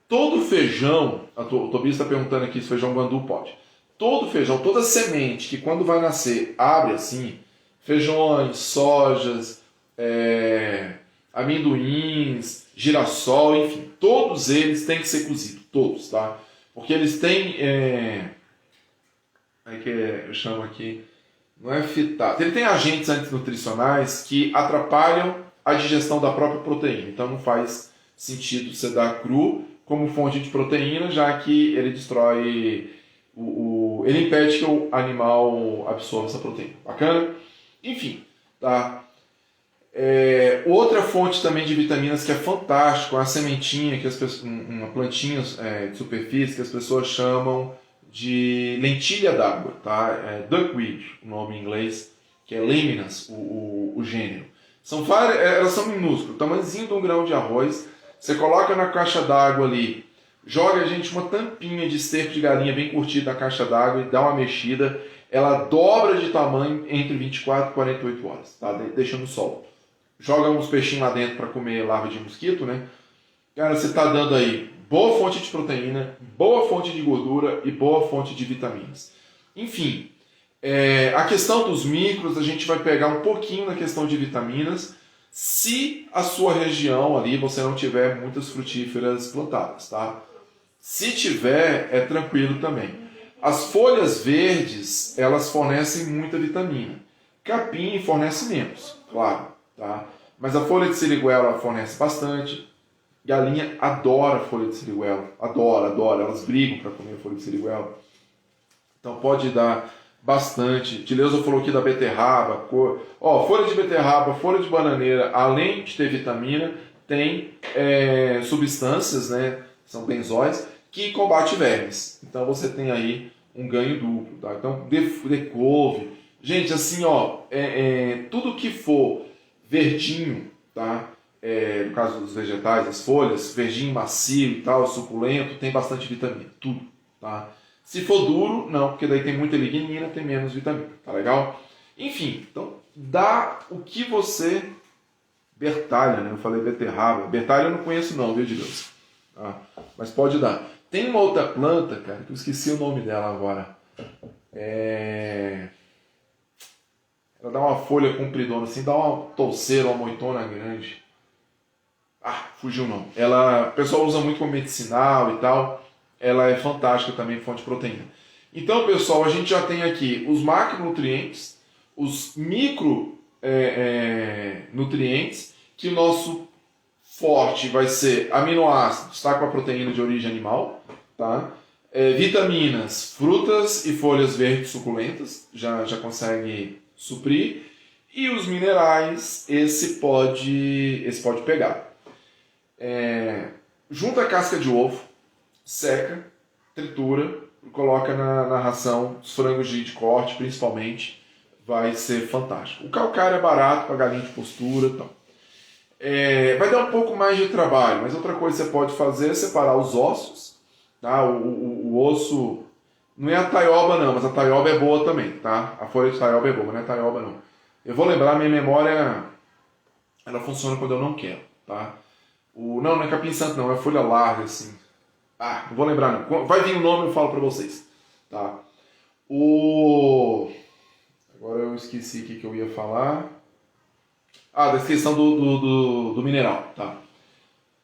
Todo feijão, o Tobias está perguntando aqui se feijão guandu pode. Todo feijão, toda semente que quando vai nascer abre assim, feijões, sojas, amendoins, girassol, enfim, todos eles têm que ser cozidos, todos, tá? Porque eles têm, eu chamo aqui, não é fitato, ele tem agentes antinutricionais que atrapalham a digestão da própria proteína, então não faz sentido você dar cru, como fonte de proteína, já que ele destrói, ele impede que o animal absorva essa proteína. Bacana? Enfim, tá? Outra fonte também de vitaminas que é fantástico, a sementinha, uma plantinha de superfície que as pessoas chamam de lentilha d'água, tá? Duckweed, o nome em inglês, que é Laminas, o gênero. Elas são minúsculas, tamanhozinho de um grão de arroz. Você coloca na caixa d'água ali, joga, gente, uma tampinha de esterco de galinha bem curtida na caixa d'água e dá uma mexida. Ela dobra de tamanho entre 24 e 48 horas, tá? Deixa no sol. Joga uns peixinhos lá dentro para comer larva de mosquito, né? Cara, você está dando aí boa fonte de proteína, boa fonte de gordura e boa fonte de vitaminas. Enfim, a questão dos micros, a gente vai pegar um pouquinho na questão de vitaminas, se a sua região ali você não tiver muitas frutíferas plantadas, tá? Se tiver, é tranquilo também. As folhas verdes, elas fornecem muita vitamina. Capim fornece menos, claro, tá? Mas a folha de siriguela fornece bastante. Galinha adora folha de siriguela, adora, elas brigam para comer folha de siriguela. Então pode dar bastante. Tileuza falou aqui da beterraba. Folha de beterraba, folha de bananeira, além de ter vitamina, tem substâncias, né, são benzóis, que combate vermes. Então você tem aí um ganho duplo, tá? Então couve. Gente, assim, tudo que for verdinho, tá? No caso dos vegetais, as folhas, verdinho macio e tal, suculento, tem bastante vitamina, tudo, tá? Se for duro, não, porque daí tem muita lignina, tem menos vitamina, tá legal? Enfim, então dá o que você... Bertalha, né? Eu falei beterraba. Bertalha eu não conheço não, viu, de Deus? Ah, mas pode dar. Tem uma outra planta, cara, que eu esqueci o nome dela agora. Ela dá uma folha compridona assim, dá uma touceira, uma moitona grande. Fugiu não. O pessoal usa muito como medicinal e tal. Ela é fantástica também, fonte de proteína. Então, pessoal, a gente já tem aqui os macronutrientes, os micronutrientes, que o nosso forte vai ser aminoácidos, tá? Com a proteína de origem animal, tá? Vitaminas, frutas e folhas verdes suculentas, já consegue suprir. E os minerais, esse pode pegar. Junta a casca de ovo, seca, tritura, coloca na ração dos frangos de corte, principalmente, vai ser fantástico. O calcário é barato para galinha de postura, então. Vai dar um pouco mais de trabalho, mas outra coisa que você pode fazer é separar os ossos, tá? O osso não é a taioba não, mas a taioba é boa também, tá? A folha de taioba é boa, mas não é taioba não. Eu vou lembrar, minha memória, ela funciona quando eu não quero, tá? Não é capim santo não, é folha larga assim. Não vou lembrar não. Vai vir o nome e eu falo pra vocês, tá? Agora eu esqueci o que eu ia falar. Da questão do mineral, tá?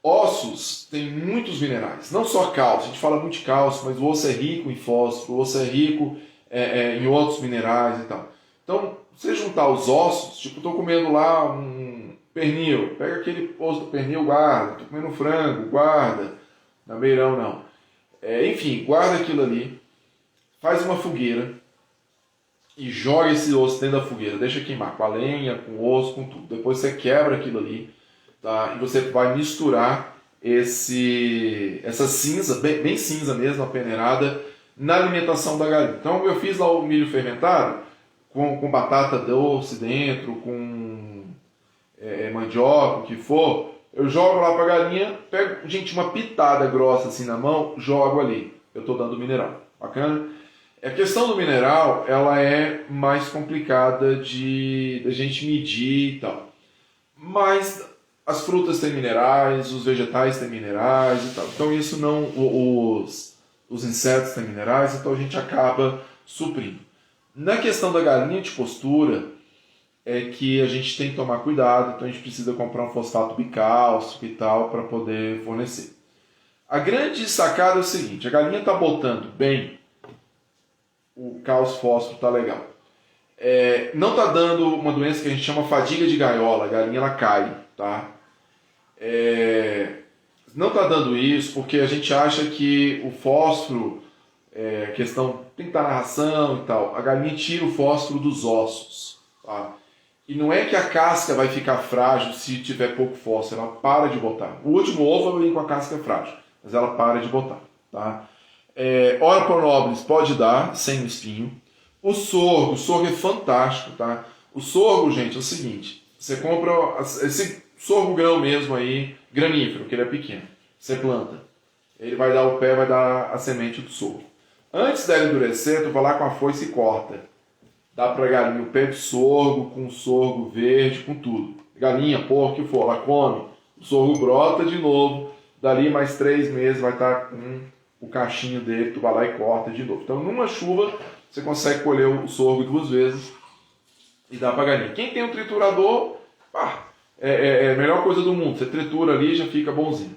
Ossos tem muitos minerais, não só cálcio, a gente fala muito de cálcio, mas o osso é rico em fósforo, o osso é rico em outros minerais e tal. Então, você juntar os ossos, tipo, estou comendo lá um pernil, pega aquele osso do pernil, guarda, estou comendo frango, guarda, não é beirão não. Enfim, guarda aquilo ali, faz uma fogueira e joga esse osso dentro da fogueira, deixa queimar com a lenha, com o osso, com tudo. Depois você quebra aquilo ali, tá? E você vai misturar essa cinza, bem cinza mesmo, a peneirada, na alimentação da galinha. Então eu fiz lá o milho fermentado, com batata doce dentro, com mandioca, o que for, eu jogo lá pra galinha, pego, gente, uma pitada grossa assim na mão, jogo ali. Eu tô dando mineral. Bacana? A questão do mineral, ela é mais complicada de a gente medir e tal. Mas as frutas têm minerais, os vegetais têm minerais e tal. Então isso não... Os insetos têm minerais, então a gente acaba suprindo. Na questão da galinha de postura, é que a gente tem que tomar cuidado, então a gente precisa comprar um fosfato bicálcico e tal para poder fornecer. A grande sacada é o seguinte, a galinha está botando bem, o cálcio fósforo está legal. Não está dando uma doença que a gente chama fadiga de gaiola, a galinha ela cai, tá? não está dando isso porque a gente acha que o fósforo, a questão tem que estar na ração e tal, a galinha tira o fósforo dos ossos. Tá? E não é que a casca vai ficar frágil se tiver pouco fósforo, ela para de botar. O último ovo vem com a casca frágil, mas ela para de botar. Tá? Orconoblis pode dar, sem o espinho. O sorgo é fantástico. Tá? O sorgo, gente, é o seguinte, você compra esse sorgo grão mesmo aí, granífero, que ele é pequeno. Você planta. Ele vai dar o pé, vai dar a semente do sorgo. Antes dela endurecer, tu vai lá com a foice e corta. Dá pra galinha o pé de sorgo, com sorgo verde, com tudo. Galinha, porco, o que for, ela come. O sorgo brota de novo. Dali mais 3 meses vai estar com o cachinho dele, tu vai lá e corta de novo. Então, numa chuva, você consegue colher o sorgo 2 vezes e dá pra galinha. Quem tem um triturador, é a melhor coisa do mundo. Você tritura ali e já fica bonzinho.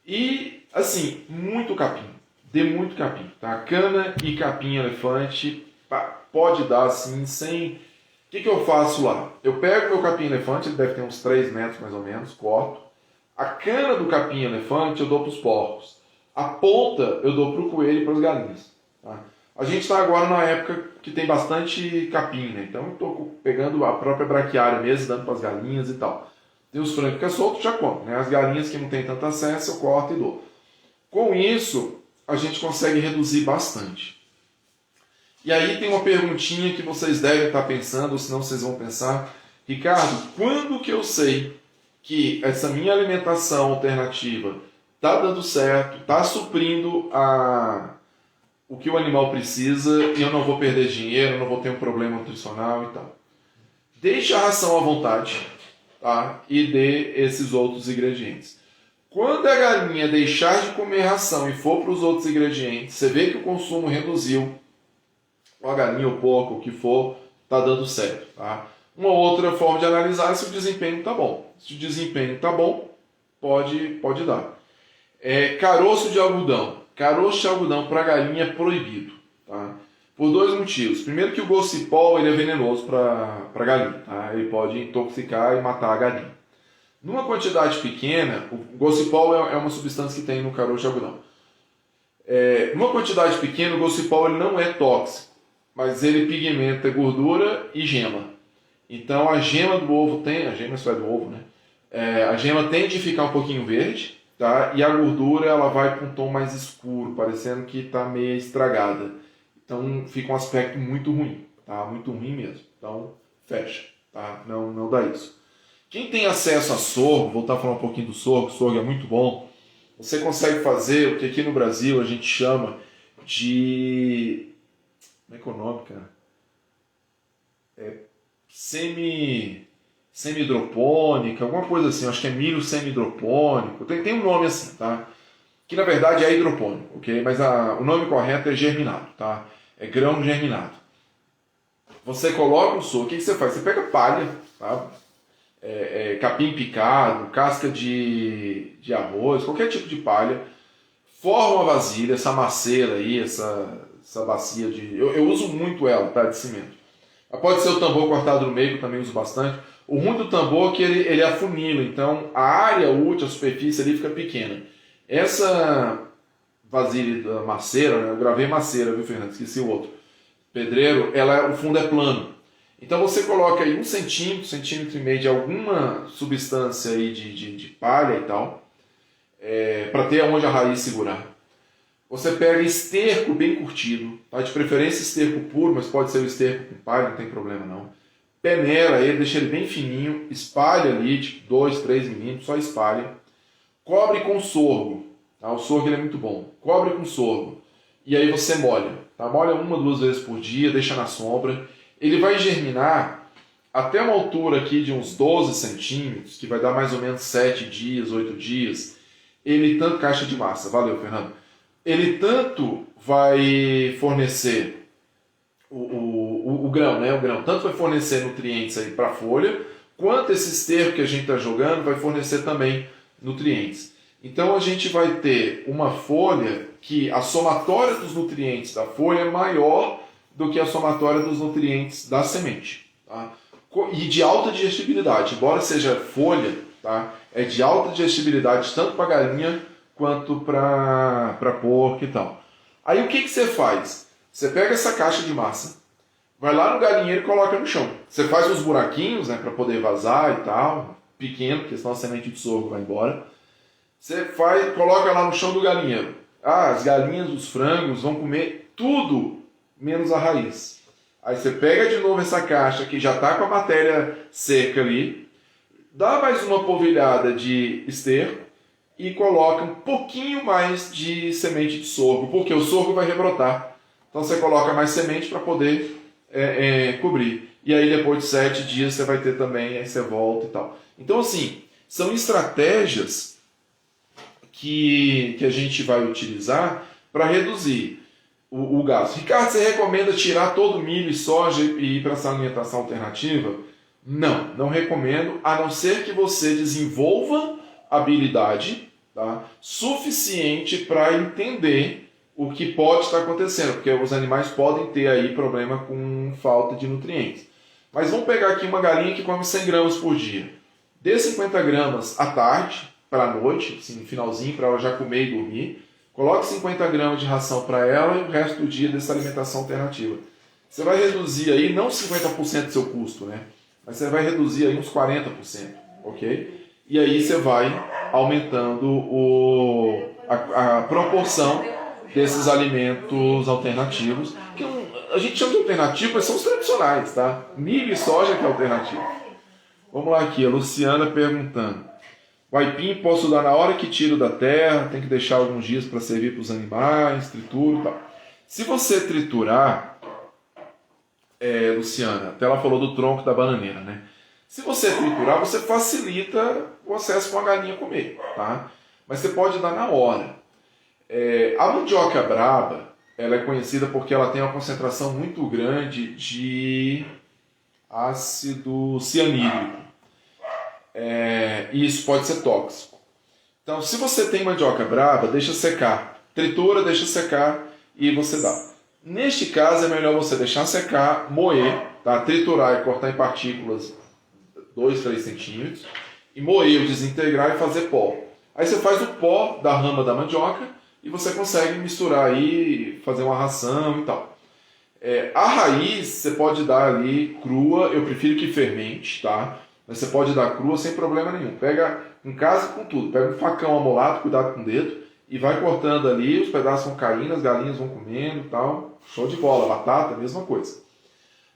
E, assim, muito capim. Dê muito capim. Tá? Cana e capim elefante pode dar assim, sem... O que eu faço lá? Eu pego meu capim elefante, ele deve ter uns 3 metros mais ou menos, corto. A cana do capim elefante eu dou para os porcos. A ponta eu dou para o coelho e para as galinhas. Tá? A gente está agora na época que tem bastante capim, né? Então eu estou pegando a própria braquiária mesmo, dando para as galinhas e tal. Tem os frangos que é solto, já como. Né? As galinhas que não tem tanto acesso, eu corto e dou. Com isso, a gente consegue reduzir bastante. E aí tem uma perguntinha que vocês devem estar pensando, ou senão vocês vão pensar, Ricardo, quando que eu sei que essa minha alimentação alternativa está dando certo, está suprindo o que o animal precisa e eu não vou perder dinheiro, não vou ter um problema nutricional e tal? Deixe a ração à vontade, tá? E dê esses outros ingredientes. Quando a galinha deixar de comer ração e for para os outros ingredientes, você vê que o consumo reduziu, ou a galinha ou o porco, o que for, está dando certo. Tá? Uma outra forma de analisar é se o desempenho está bom. Se o desempenho está bom, pode dar. Caroço de algodão. Caroço de algodão para galinha é proibido. Tá? Por 2 motivos. Primeiro que o gocipol ele é venenoso para galinha. Tá? Ele pode intoxicar e matar a galinha. Numa quantidade pequena, o gocipol é uma substância que tem no caroço de algodão. Numa quantidade pequena, o gocipol ele não é tóxico. Mas ele pigmenta gordura e gema. Então a gema do ovo a gema só é do ovo, né? A gema tende a ficar um pouquinho verde, tá? E a gordura ela vai para um tom mais escuro, parecendo que está meio estragada. Então fica um aspecto muito ruim, tá? Muito ruim mesmo. Então fecha, tá? Não dá isso. Quem tem acesso a sorgo, voltar a falar um pouquinho do sorgo, o sorgo é muito bom. Você consegue fazer o que aqui no Brasil a gente chama de... Como é que é o nome, cara? Semi-hidropônica, alguma coisa assim. Acho que é milho semi-hidropônico. Tem um nome assim, tá? Que na verdade é hidropônico, ok? Mas o nome correto é germinado, tá? É grão germinado. Você coloca o sorgo, o que você faz? Você pega palha, tá? Capim picado, casca de arroz, qualquer tipo de palha. Forma uma vasilha, essa maceira aí, essa bacia de... Eu uso muito ela, tá? De cimento. Pode ser o tambor cortado no meio, que eu também uso bastante. O ruim do tambor é que ele afunila, então a área útil, a superfície ali fica pequena. Essa vasilha da maceira, né? Eu gravei maceira, viu, Fernando? Esqueci o outro. Pedreiro, o fundo é plano. Então você coloca aí 1 centímetro, 1,5 centímetros de alguma substância aí de palha e tal, para ter onde a raiz segurar. Você pega esterco bem curtido, tá? De preferência esterco puro, mas pode ser o esterco com palha, não tem problema não. Peneira ele, deixa ele bem fininho, espalha ali, tipo 2, 3 milímetros, só espalha. Cobre com sorgo, tá? O sorgo ele é muito bom. Cobre com sorgo. E aí você molha, tá? Molha 1, 2 vezes por dia, deixa na sombra. Ele vai germinar até uma altura aqui de uns 12 centímetros, que vai dar mais ou menos 7 dias, 8 dias. Ele tanto caixa de massa, valeu, Fernando. Ele tanto vai fornecer o grão, né? O grão tanto vai fornecer nutrientes aí para a folha, quanto esse esterco que a gente está jogando vai fornecer também nutrientes. Então a gente vai ter uma folha que a somatória dos nutrientes da folha é maior do que a somatória dos nutrientes da semente. Tá? E de alta digestibilidade, embora seja folha, tá? É de alta digestibilidade tanto para galinha quanto para porco e tal. Aí o que você faz? Você pega essa caixa de massa, vai lá no galinheiro e coloca no chão. Você faz uns buraquinhos, né, para poder vazar e tal, pequeno, porque senão a semente de sorgo vai embora. Você coloca lá no chão do galinheiro. As galinhas, os frangos vão comer tudo menos a raiz. Aí você pega de novo essa caixa que já está com a matéria seca ali, dá mais uma polvilhada de esterco e coloca um pouquinho mais de semente de sorgo, porque o sorgo vai rebrotar. Então você coloca mais semente para poder cobrir. E aí depois de 7 dias você vai ter também, aí você volta e tal. Então assim, são estratégias que a gente vai utilizar para reduzir o gasto. Ricardo, você recomenda tirar todo o milho e soja e ir para essa alimentação alternativa? Não recomendo, a não ser que você desenvolva habilidade, tá, suficiente para entender o que pode estar acontecendo, porque os animais podem ter aí problema com falta de nutrientes. Mas vamos pegar aqui uma galinha que come 100 gramas por dia. Dê 50 gramas à tarde, para a noite, assim, no finalzinho, para ela já comer e dormir. Coloque 50 gramas de ração para ela e o resto do dia dessa alimentação alternativa. Você vai reduzir aí, não 50% do seu custo, né? Mas você vai reduzir aí uns 40%, ok? E aí você vai aumentando a proporção desses alimentos alternativos, que a gente chama de alternativo, mas são os tradicionais, tá? Milho e soja que é alternativo. Vamos lá aqui, a Luciana perguntando. O aipim posso dar na hora que tiro da terra, tem que deixar alguns dias para servir para os animais, trituro e tal. Se você triturar, Luciana, até ela falou do tronco da bananeira, né? Se você triturar, você facilita o acesso para a galinha comer, tá? Mas você pode dar na hora. A mandioca braba, ela é conhecida porque ela tem uma concentração muito grande de ácido cianídrico. E isso pode ser tóxico. Então, se você tem mandioca braba, deixa secar. Tritura, deixa secar e você dá. Neste caso, é melhor você deixar secar, moer, tá? Triturar e cortar em partículas 2, 3 centímetros, e moer, desintegrar e fazer pó. Aí você faz o pó da rama da mandioca e você consegue misturar aí, fazer uma ração e tal. A raiz você pode dar ali crua, eu prefiro que fermente, tá? Mas você pode dar crua sem problema nenhum. Pega em casa com tudo, pega um facão amolado, cuidado com o dedo, e vai cortando ali, os pedaços vão caindo, as galinhas vão comendo e tal. Show de bola. Batata, mesma coisa.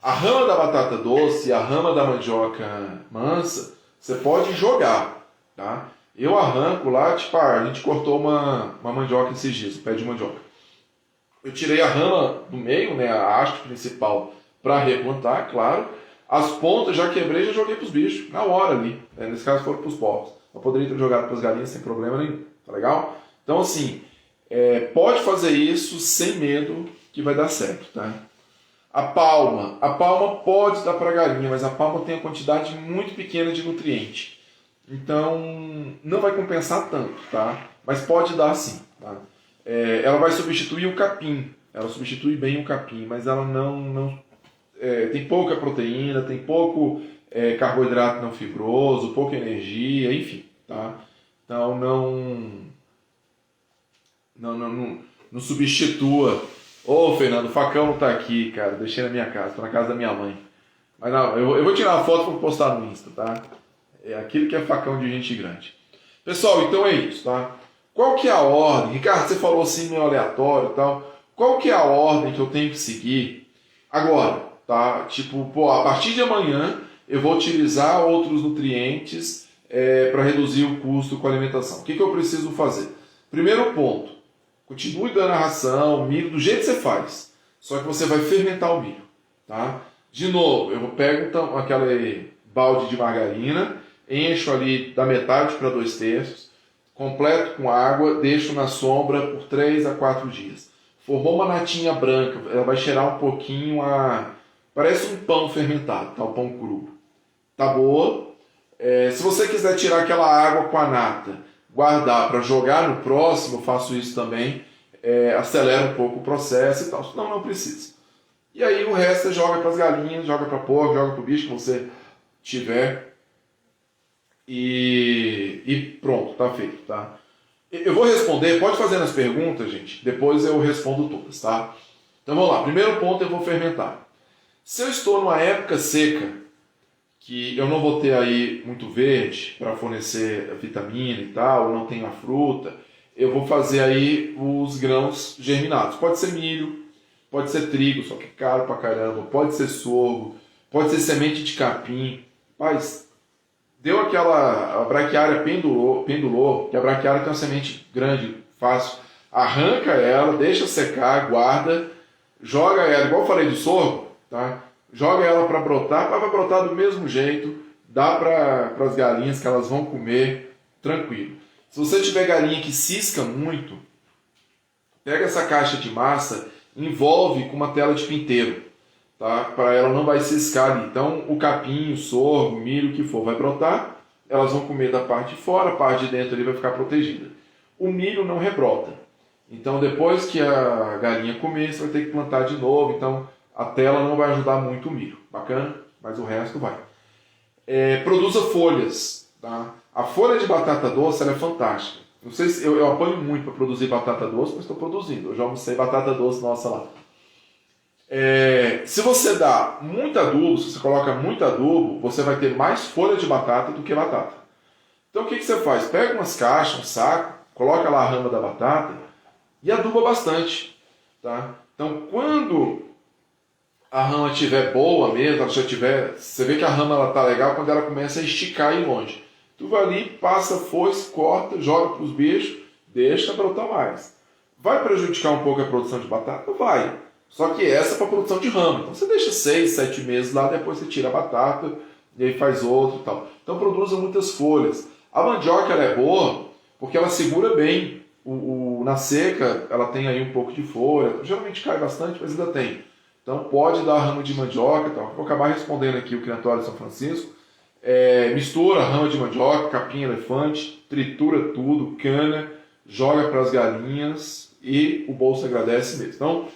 A rama da batata doce e a rama da mandioca mansa, você pode jogar, tá? Eu arranco lá, tipo, a gente cortou uma mandioca esses dias, um pé de mandioca. Eu tirei a rama do meio, né, a haste principal, para replantar, claro. As pontas já quebrei e já joguei para os bichos, na hora ali. Nesse caso foram para os porcos. Eu poderia ter jogado para as galinhas sem problema nenhum, tá legal? Então assim, pode fazer isso sem medo que vai dar certo, tá? A palma pode dar para a galinha, mas a palma tem uma quantidade muito pequena de nutriente. Então não vai compensar tanto, tá? Mas pode dar sim, tá? Ela vai substituir o capim, ela substitui bem o capim, mas ela não tem pouca proteína, tem pouco carboidrato não fibroso, pouca energia, enfim, tá? Então não substitua. Fernando, o facão não tá aqui, cara, deixei na minha casa, tô na casa da minha mãe. Mas não, eu vou tirar uma foto para postar no Insta, tá? É aquilo que é facão de gente grande. Pessoal, então é isso, tá? Qual que é a ordem? Ricardo, você falou assim meio aleatório e tal. Qual que é a ordem que eu tenho que seguir agora, tá? Tipo, a partir de amanhã eu vou utilizar outros nutrientes para reduzir o custo com a alimentação. O que eu preciso fazer? Primeiro ponto, continue dando a ração, milho, do jeito que você faz. Só que você vai fermentar o milho, tá? De novo, eu pego então, aquele balde de margarina, encho ali da metade para 2/3, completo com água, deixo na sombra por 3 a 4 dias. Formou uma natinha branca, ela vai cheirar um pouquinho parece um pão fermentado, tá? Um pão cru. Tá boa. Se você quiser tirar aquela água com a nata, guardar para jogar no próximo, eu faço isso também, acelera um pouco o processo e tal. Senão não precisa. E aí o resto você joga para as galinhas, joga para porco, joga para o bicho que você tiver e pronto, tá feito, tá? Eu vou responder, pode fazer nas perguntas, gente, depois eu respondo todas, tá? Então vamos lá, primeiro ponto eu vou fermentar. Se eu estou numa época seca, que eu não vou ter aí muito verde para fornecer a vitamina e tal, eu não tenho a fruta, eu vou fazer aí os grãos germinados. Pode ser milho, pode ser trigo, só que é caro pra caramba, pode ser sorgo, pode ser semente de capim. Mas deu aquela a braquiária pendulou, que a braquiária tem uma semente grande, fácil. Arranca ela, deixa secar, guarda, joga ela, igual eu falei do sorgo, tá? Joga ela para brotar, vai brotar do mesmo jeito, dá para as galinhas que elas vão comer tranquilo. Se você tiver galinha que cisca muito, pega essa caixa de massa, envolve com uma tela de pinteiro, tá? Para ela não vai ciscar ali. Então o capim, o sorgo, o milho, o que for, vai brotar, elas vão comer da parte de fora, a parte de dentro ali vai ficar protegida. O milho não rebrota. Então depois que a galinha comer, você vai ter que plantar de novo. Então a tela não vai ajudar muito o milho. Bacana? Mas o resto vai. Produza folhas. Tá? A folha de batata doce ela é fantástica. Não sei se eu apanho muito para produzir batata doce, mas estou produzindo. Eu já almocei batata doce nossa lá. Se você dá muito adubo, se você coloca muito adubo, você vai ter mais folha de batata do que batata. Então o que você faz? Pega umas caixas, um saco, coloca lá a rama da batata e aduba bastante. Tá? Então quando a rama estiver boa mesmo, ela já tiver, você vê que a rama está legal quando ela começa a esticar e ir longe. Tu vai ali, passa foice, corta, joga para os bichos, deixa brotar mais. Vai prejudicar um pouco a produção de batata? Vai. Só que essa é para produção de rama. Então você deixa 6, 7 meses lá, depois você tira a batata e aí faz outro e tal. Então produza muitas folhas. A mandioca ela é boa porque ela segura bem. Na seca ela tem aí um pouco de folha. Geralmente cai bastante, mas ainda tem. Então pode dar rama de mandioca e tal. Vou acabar respondendo aqui o Criatório de São Francisco. Mistura rama de mandioca, capim elefante, tritura tudo, cana, joga para as galinhas e o bolso agradece mesmo. Então,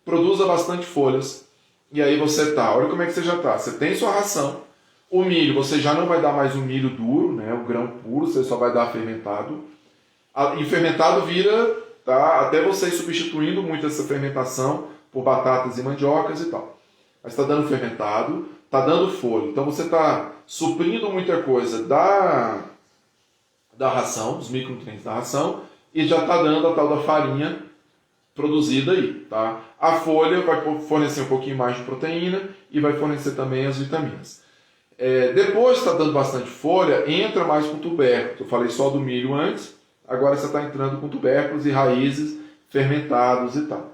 produza bastante folhas e aí você tá. Olha como é que você já tá. Você tem sua ração. O milho, você já não vai dar mais o milho duro, né? O grão puro, você só vai dar fermentado. E fermentado vira, tá? Até você ir substituindo muito essa fermentação por batatas e mandiocas e tal. Mas está dando fermentado, está dando folha. Então você está suprindo muita coisa da ração, dos micronutrientes da ração, e já está dando a tal da farinha produzida aí. Tá? A folha vai fornecer um pouquinho mais de proteína e vai fornecer também as vitaminas. Depois que está dando bastante folha, entra mais com tubérculos. Eu falei só do milho antes, agora você está entrando com tubérculos e raízes fermentados e tal.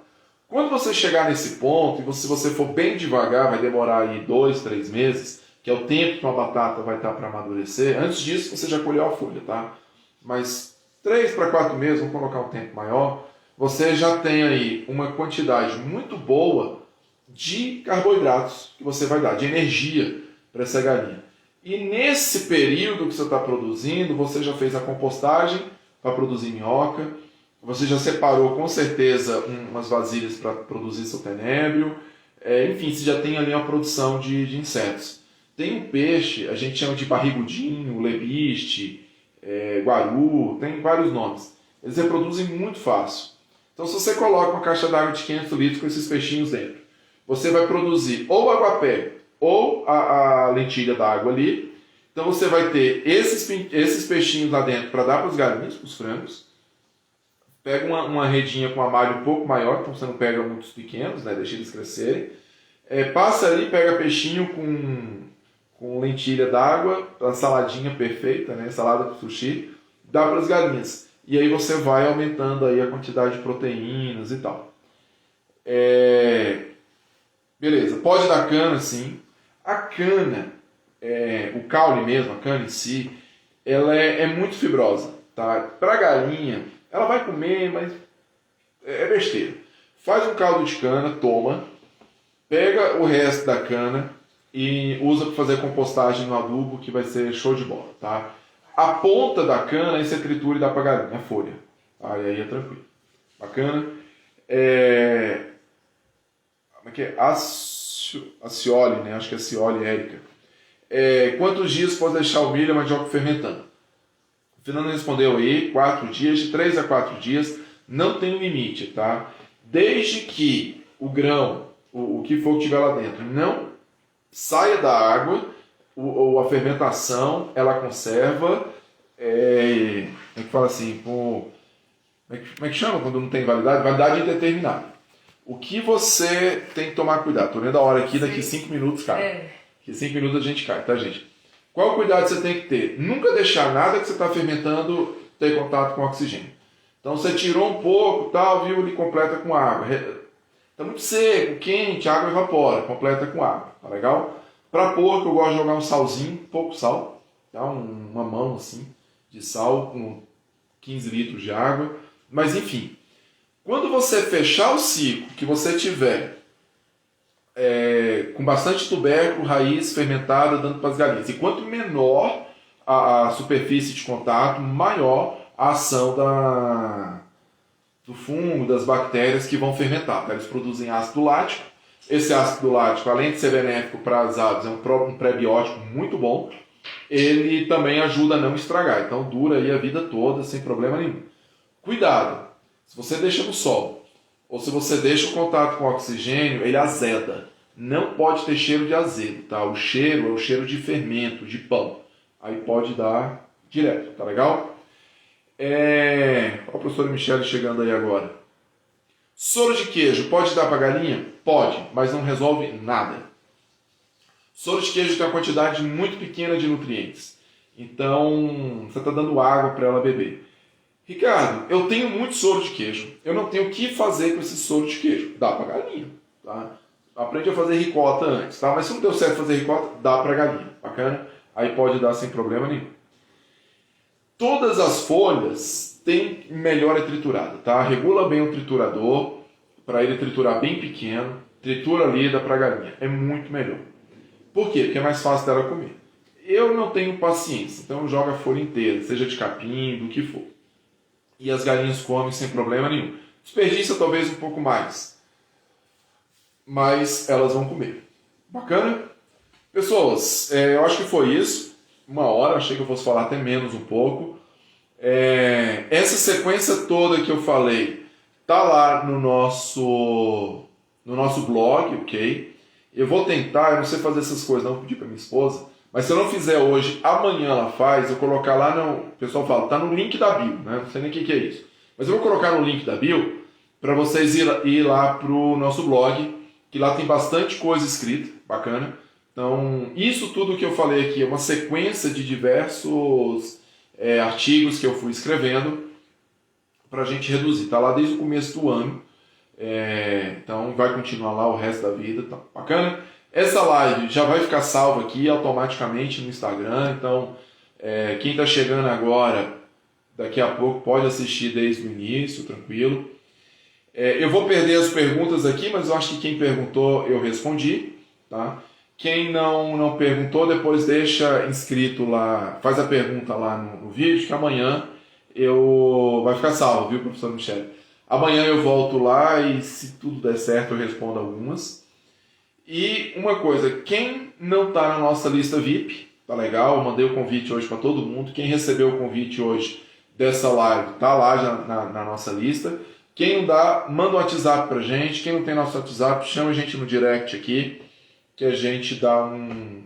Quando você chegar nesse ponto, e se você for bem devagar, vai demorar aí 2, 3 meses, que é o tempo que uma batata vai estar para amadurecer. Antes disso, você já colheu a folha, tá? Mas 3 para 4 meses, vamos colocar um tempo maior, você já tem aí uma quantidade muito boa de carboidratos que você vai dar, de energia para essa galinha. E nesse período que você está produzindo, você já fez a compostagem para produzir minhoca, você já separou com certeza umas vasilhas para produzir seu tenébrio, enfim, você já tem ali uma produção de insetos. Tem um peixe, a gente chama de barrigudinho, lebiste, guaru, tem vários nomes. Eles reproduzem muito fácil. Então se você coloca uma caixa d'água de 500 litros com esses peixinhos dentro, você vai produzir ou aguapé ou a lentilha d'água ali. Então você vai ter esses peixinhos lá dentro para dar para os galinhos, para os frangos. Pega uma redinha com uma malha um pouco maior, então você não pega muitos pequenos, né? Deixa eles crescerem. Passa ali, pega peixinho com lentilha d'água, a saladinha perfeita, né? Salada para sushi, dá para as galinhas. E aí você vai aumentando aí a quantidade de proteínas e tal. Beleza, pode dar cana sim. A cana, o caule mesmo, a cana em si, ela é muito fibrosa. Tá? Para a galinha, ela vai comer, mas é besteira. Faz um caldo de cana, toma, pega o resto da cana e usa para fazer compostagem no adubo, que vai ser show de bola. Tá? A ponta da cana, aí você tritura e dá para a galinha, a folha. Tá? E aí é tranquilo. Bacana? Como é que é? Acioli, né? Acho que é Acioli Érica. Quantos dias pode deixar o milho e a mandioca fermentando? O Fernando respondeu aí, 4 dias, de 3 a 4 dias, não tem limite, tá? Desde que o grão, o que for que tiver lá dentro, não saia da água, a fermentação, ela conserva, como é que fala assim, como é que chama quando não tem validade? Validade indeterminada. O que você tem que tomar cuidado? Tô vendo a hora aqui, daqui 5 minutos cai. Daqui 5 minutos a gente cai, tá, gente? Qual cuidado você tem que ter? Nunca deixar nada que você está fermentando ter contato com oxigênio. Então você tirou um pouco, tal, viu, ele completa com água. Está muito seco, quente, a água evapora, completa com água, tá legal? Para porco eu gosto de jogar um salzinho, pouco sal, tá? Uma mão assim de sal com 15 litros de água. Mas enfim, quando você fechar o ciclo, que você tiver com bastante tubérculo, raiz fermentada, dando para as galinhas. E quanto menor a superfície de contato, maior a ação do fungo, das bactérias que vão fermentar. Tá? Eles produzem ácido lático. Esse ácido lático, além de ser benéfico para as aves, é um prebiótico muito bom. Ele também ajuda a não estragar. Então dura aí a vida toda sem problema nenhum. Cuidado! Se você deixa no sol, ou se você deixa o contato com o oxigênio, ele azeda. Não pode ter cheiro de azedo, tá? O cheiro é o cheiro de fermento, de pão. Aí pode dar direto, tá legal? Olha a professora Michele chegando aí agora. Soro de queijo, pode dar para galinha? Pode, mas não resolve nada. Soro de queijo tem uma quantidade muito pequena de nutrientes. Então, você está dando água para ela beber. Ricardo, eu tenho muito soro de queijo. Eu não tenho o que fazer com esse soro de queijo. Dá para galinha, tá? Aprende a fazer ricota antes, tá? Mas se não deu certo fazer ricota, dá para galinha. Bacana? Aí pode dar sem problema nenhum. Todas as folhas têm melhor triturada, tá? Regula bem o triturador para ele triturar bem pequeno. Tritura ali, dá para galinha. É muito melhor. Por quê? Porque é mais fácil dela comer. Eu não tenho paciência, então joga a folha inteira, seja de capim, do que for. E as galinhas comem sem problema nenhum. Desperdiça talvez um pouco mais, mas elas vão comer. Bacana? Pessoas, eu acho que foi isso. 1 hora, achei que eu fosse falar até menos um pouco. Essa sequência toda que eu falei tá lá no nosso blog, ok? Eu vou tentar, eu não sei fazer essas coisas, não vou pedir para minha esposa, mas se eu não fizer hoje, amanhã ela faz, eu colocar lá no... O pessoal fala, tá no link da bio, né? Não sei nem o que é isso. Mas eu vou colocar no link da bio para vocês ir lá pro nosso blog, que lá tem bastante coisa escrita, bacana. Então, isso tudo que eu falei aqui é uma sequência de diversos artigos que eu fui escrevendo para a gente reduzir. Tá lá desde o começo do ano. Então vai continuar lá o resto da vida, tá bacana? Essa live já vai ficar salva aqui automaticamente no Instagram, então quem está chegando agora, daqui a pouco pode assistir desde o início, tranquilo. Eu vou perder as perguntas aqui, mas eu acho que quem perguntou eu respondi, tá? Quem não perguntou, depois deixa inscrito lá, faz a pergunta lá no vídeo, que amanhã vai ficar salvo, viu, professor Michele? Amanhã eu volto lá e, se tudo der certo, eu respondo algumas. E uma coisa, quem não está na nossa lista VIP, tá legal? Eu mandei o convite hoje para todo mundo. Quem recebeu o convite hoje dessa live tá lá já na nossa lista. Quem não dá, manda um WhatsApp pra gente. Quem não tem nosso WhatsApp, chama a gente no direct aqui, que a gente dá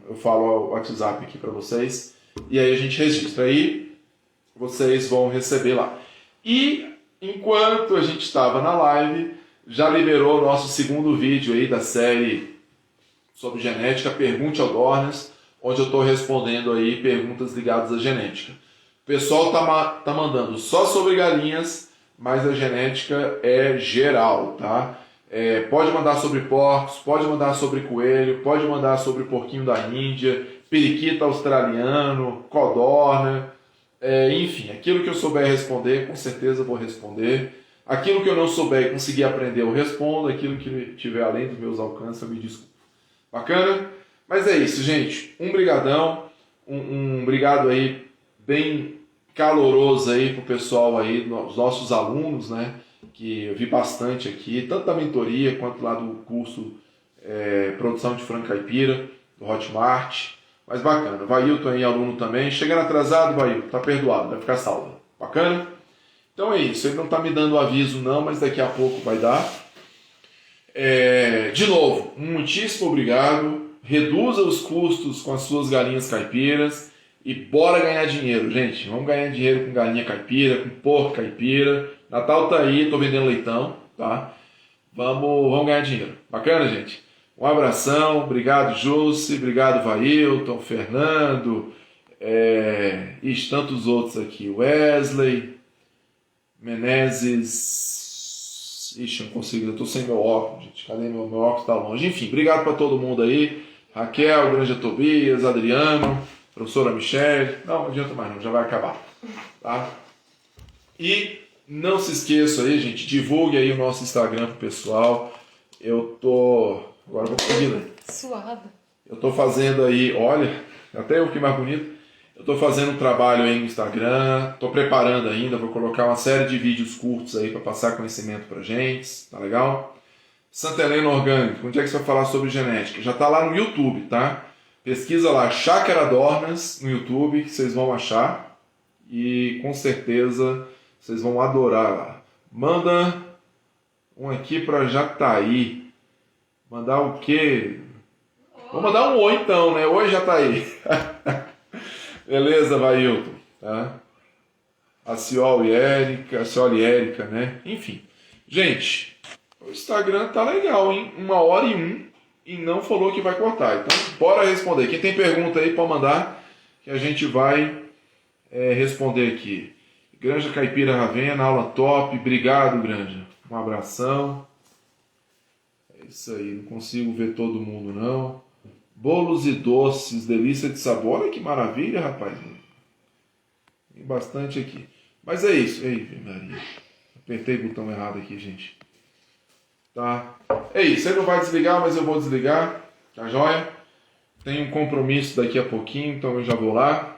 eu falo o WhatsApp aqui para vocês. E aí a gente registra. Aí vocês vão receber lá. E enquanto a gente estava na live, já liberou o nosso segundo vídeo aí da série sobre genética, Pergunte ao Dornas, onde eu estou respondendo aí perguntas ligadas à genética. O pessoal tá mandando só sobre galinhas, mas a genética é geral, tá? Pode mandar sobre porcos, pode mandar sobre coelho, pode mandar sobre porquinho da Índia, periquito australiano, codorna... enfim, aquilo que eu souber responder, com certeza vou responder. Aquilo que eu não souber e conseguir aprender, eu respondo. Aquilo que tiver além dos meus alcances, eu me desculpo. Bacana? Mas é isso, gente. Um brigadão. Um obrigado aí, bem caloroso aí pro pessoal aí, os nossos alunos, né? Que eu vi bastante aqui, tanto da mentoria quanto lá do curso Produção de Frango Caipira, do Hotmart. Mas bacana. Vailton aí, aluno também. Chegando atrasado, Vailton, tá perdoado, vai ficar salvo. Bacana? Então é isso. Ele não tá me dando aviso não, mas daqui a pouco vai dar. De novo, muitíssimo obrigado. Reduza os custos com as suas galinhas caipiras e bora ganhar dinheiro, gente. Vamos ganhar dinheiro com galinha caipira, com porco caipira. Natal tá aí, tô vendendo leitão, tá? Vamos ganhar dinheiro. Bacana, gente? Um abração, obrigado Jússi, obrigado Vailton, Fernando, e tantos outros aqui. Wesley, Menezes, ixi, não consigo, eu tô sem meu óculos, gente. Cadê meu óculos? Tá longe. Enfim, obrigado para todo mundo aí. Raquel, Granja Tobias, Adriano, professora Michele. Não adianta mais não, já vai acabar. Tá? E não se esqueça aí, gente, divulgue aí o nosso Instagram pro pessoal. Eu tô... Agora eu vou conseguir, né? Suada. Eu tô fazendo aí, olha, até eu que mais bonito. Eu tô fazendo um trabalho aí no Instagram, tô preparando ainda, vou colocar uma série de vídeos curtos aí para passar conhecimento pra gente, tá legal? Santa Helena Orgânico, onde é que você vai falar sobre genética? Já tá lá no YouTube, tá? Pesquisa lá, Chácara Dornas no YouTube, que vocês vão achar. E com certeza vocês vão adorar lá. Manda um aqui para Jataí. Mandar o quê? Vou mandar um oi então, né? Oi, Jataí. Beleza, Vailton. Tá? A Ciol e Érica, né? Enfim. Gente, o Instagram tá legal, hein? 1h01 e não falou que vai cortar. Então, bora responder. Quem tem pergunta aí, pode mandar que a gente vai responder aqui. Granja Caipira Ravena, aula top. Obrigado, Granja. Um abração. É isso aí, não consigo ver todo mundo, não. Bolos e doces, delícia de sabor. Olha que maravilha, rapaz. Tem bastante aqui. Mas é isso. Ei, Maria. Apertei o botão errado aqui, gente. Tá? É isso. Você não vai desligar, mas eu vou desligar. Tá joia? Tenho um compromisso daqui a pouquinho, então eu já vou lá.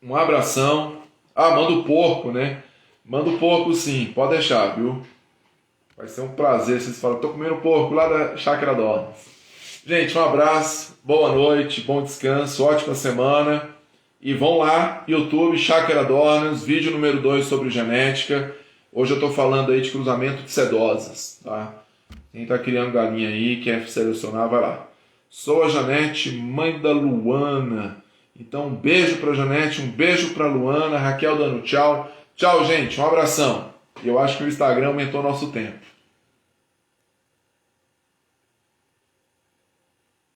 Um abração. Ah, manda o porco, né? Manda o porco sim, pode deixar, viu? Vai ser um prazer. Vocês falam, tô comendo porco lá da Chácara Dornas. Gente, um abraço, boa noite, bom descanso, ótima semana. E vão lá, YouTube, Chácara Dornas, vídeo número 2 sobre genética. Hoje eu tô falando aí de cruzamento de sedosas, tá? Quem tá criando galinha aí, quer selecionar, vai lá. Sou a Janete, mãe da Luana. Então um beijo pra Janete, um beijo pra Luana, Raquel dando tchau. Tchau, gente, um abração. E eu acho que o Instagram aumentou nosso tempo.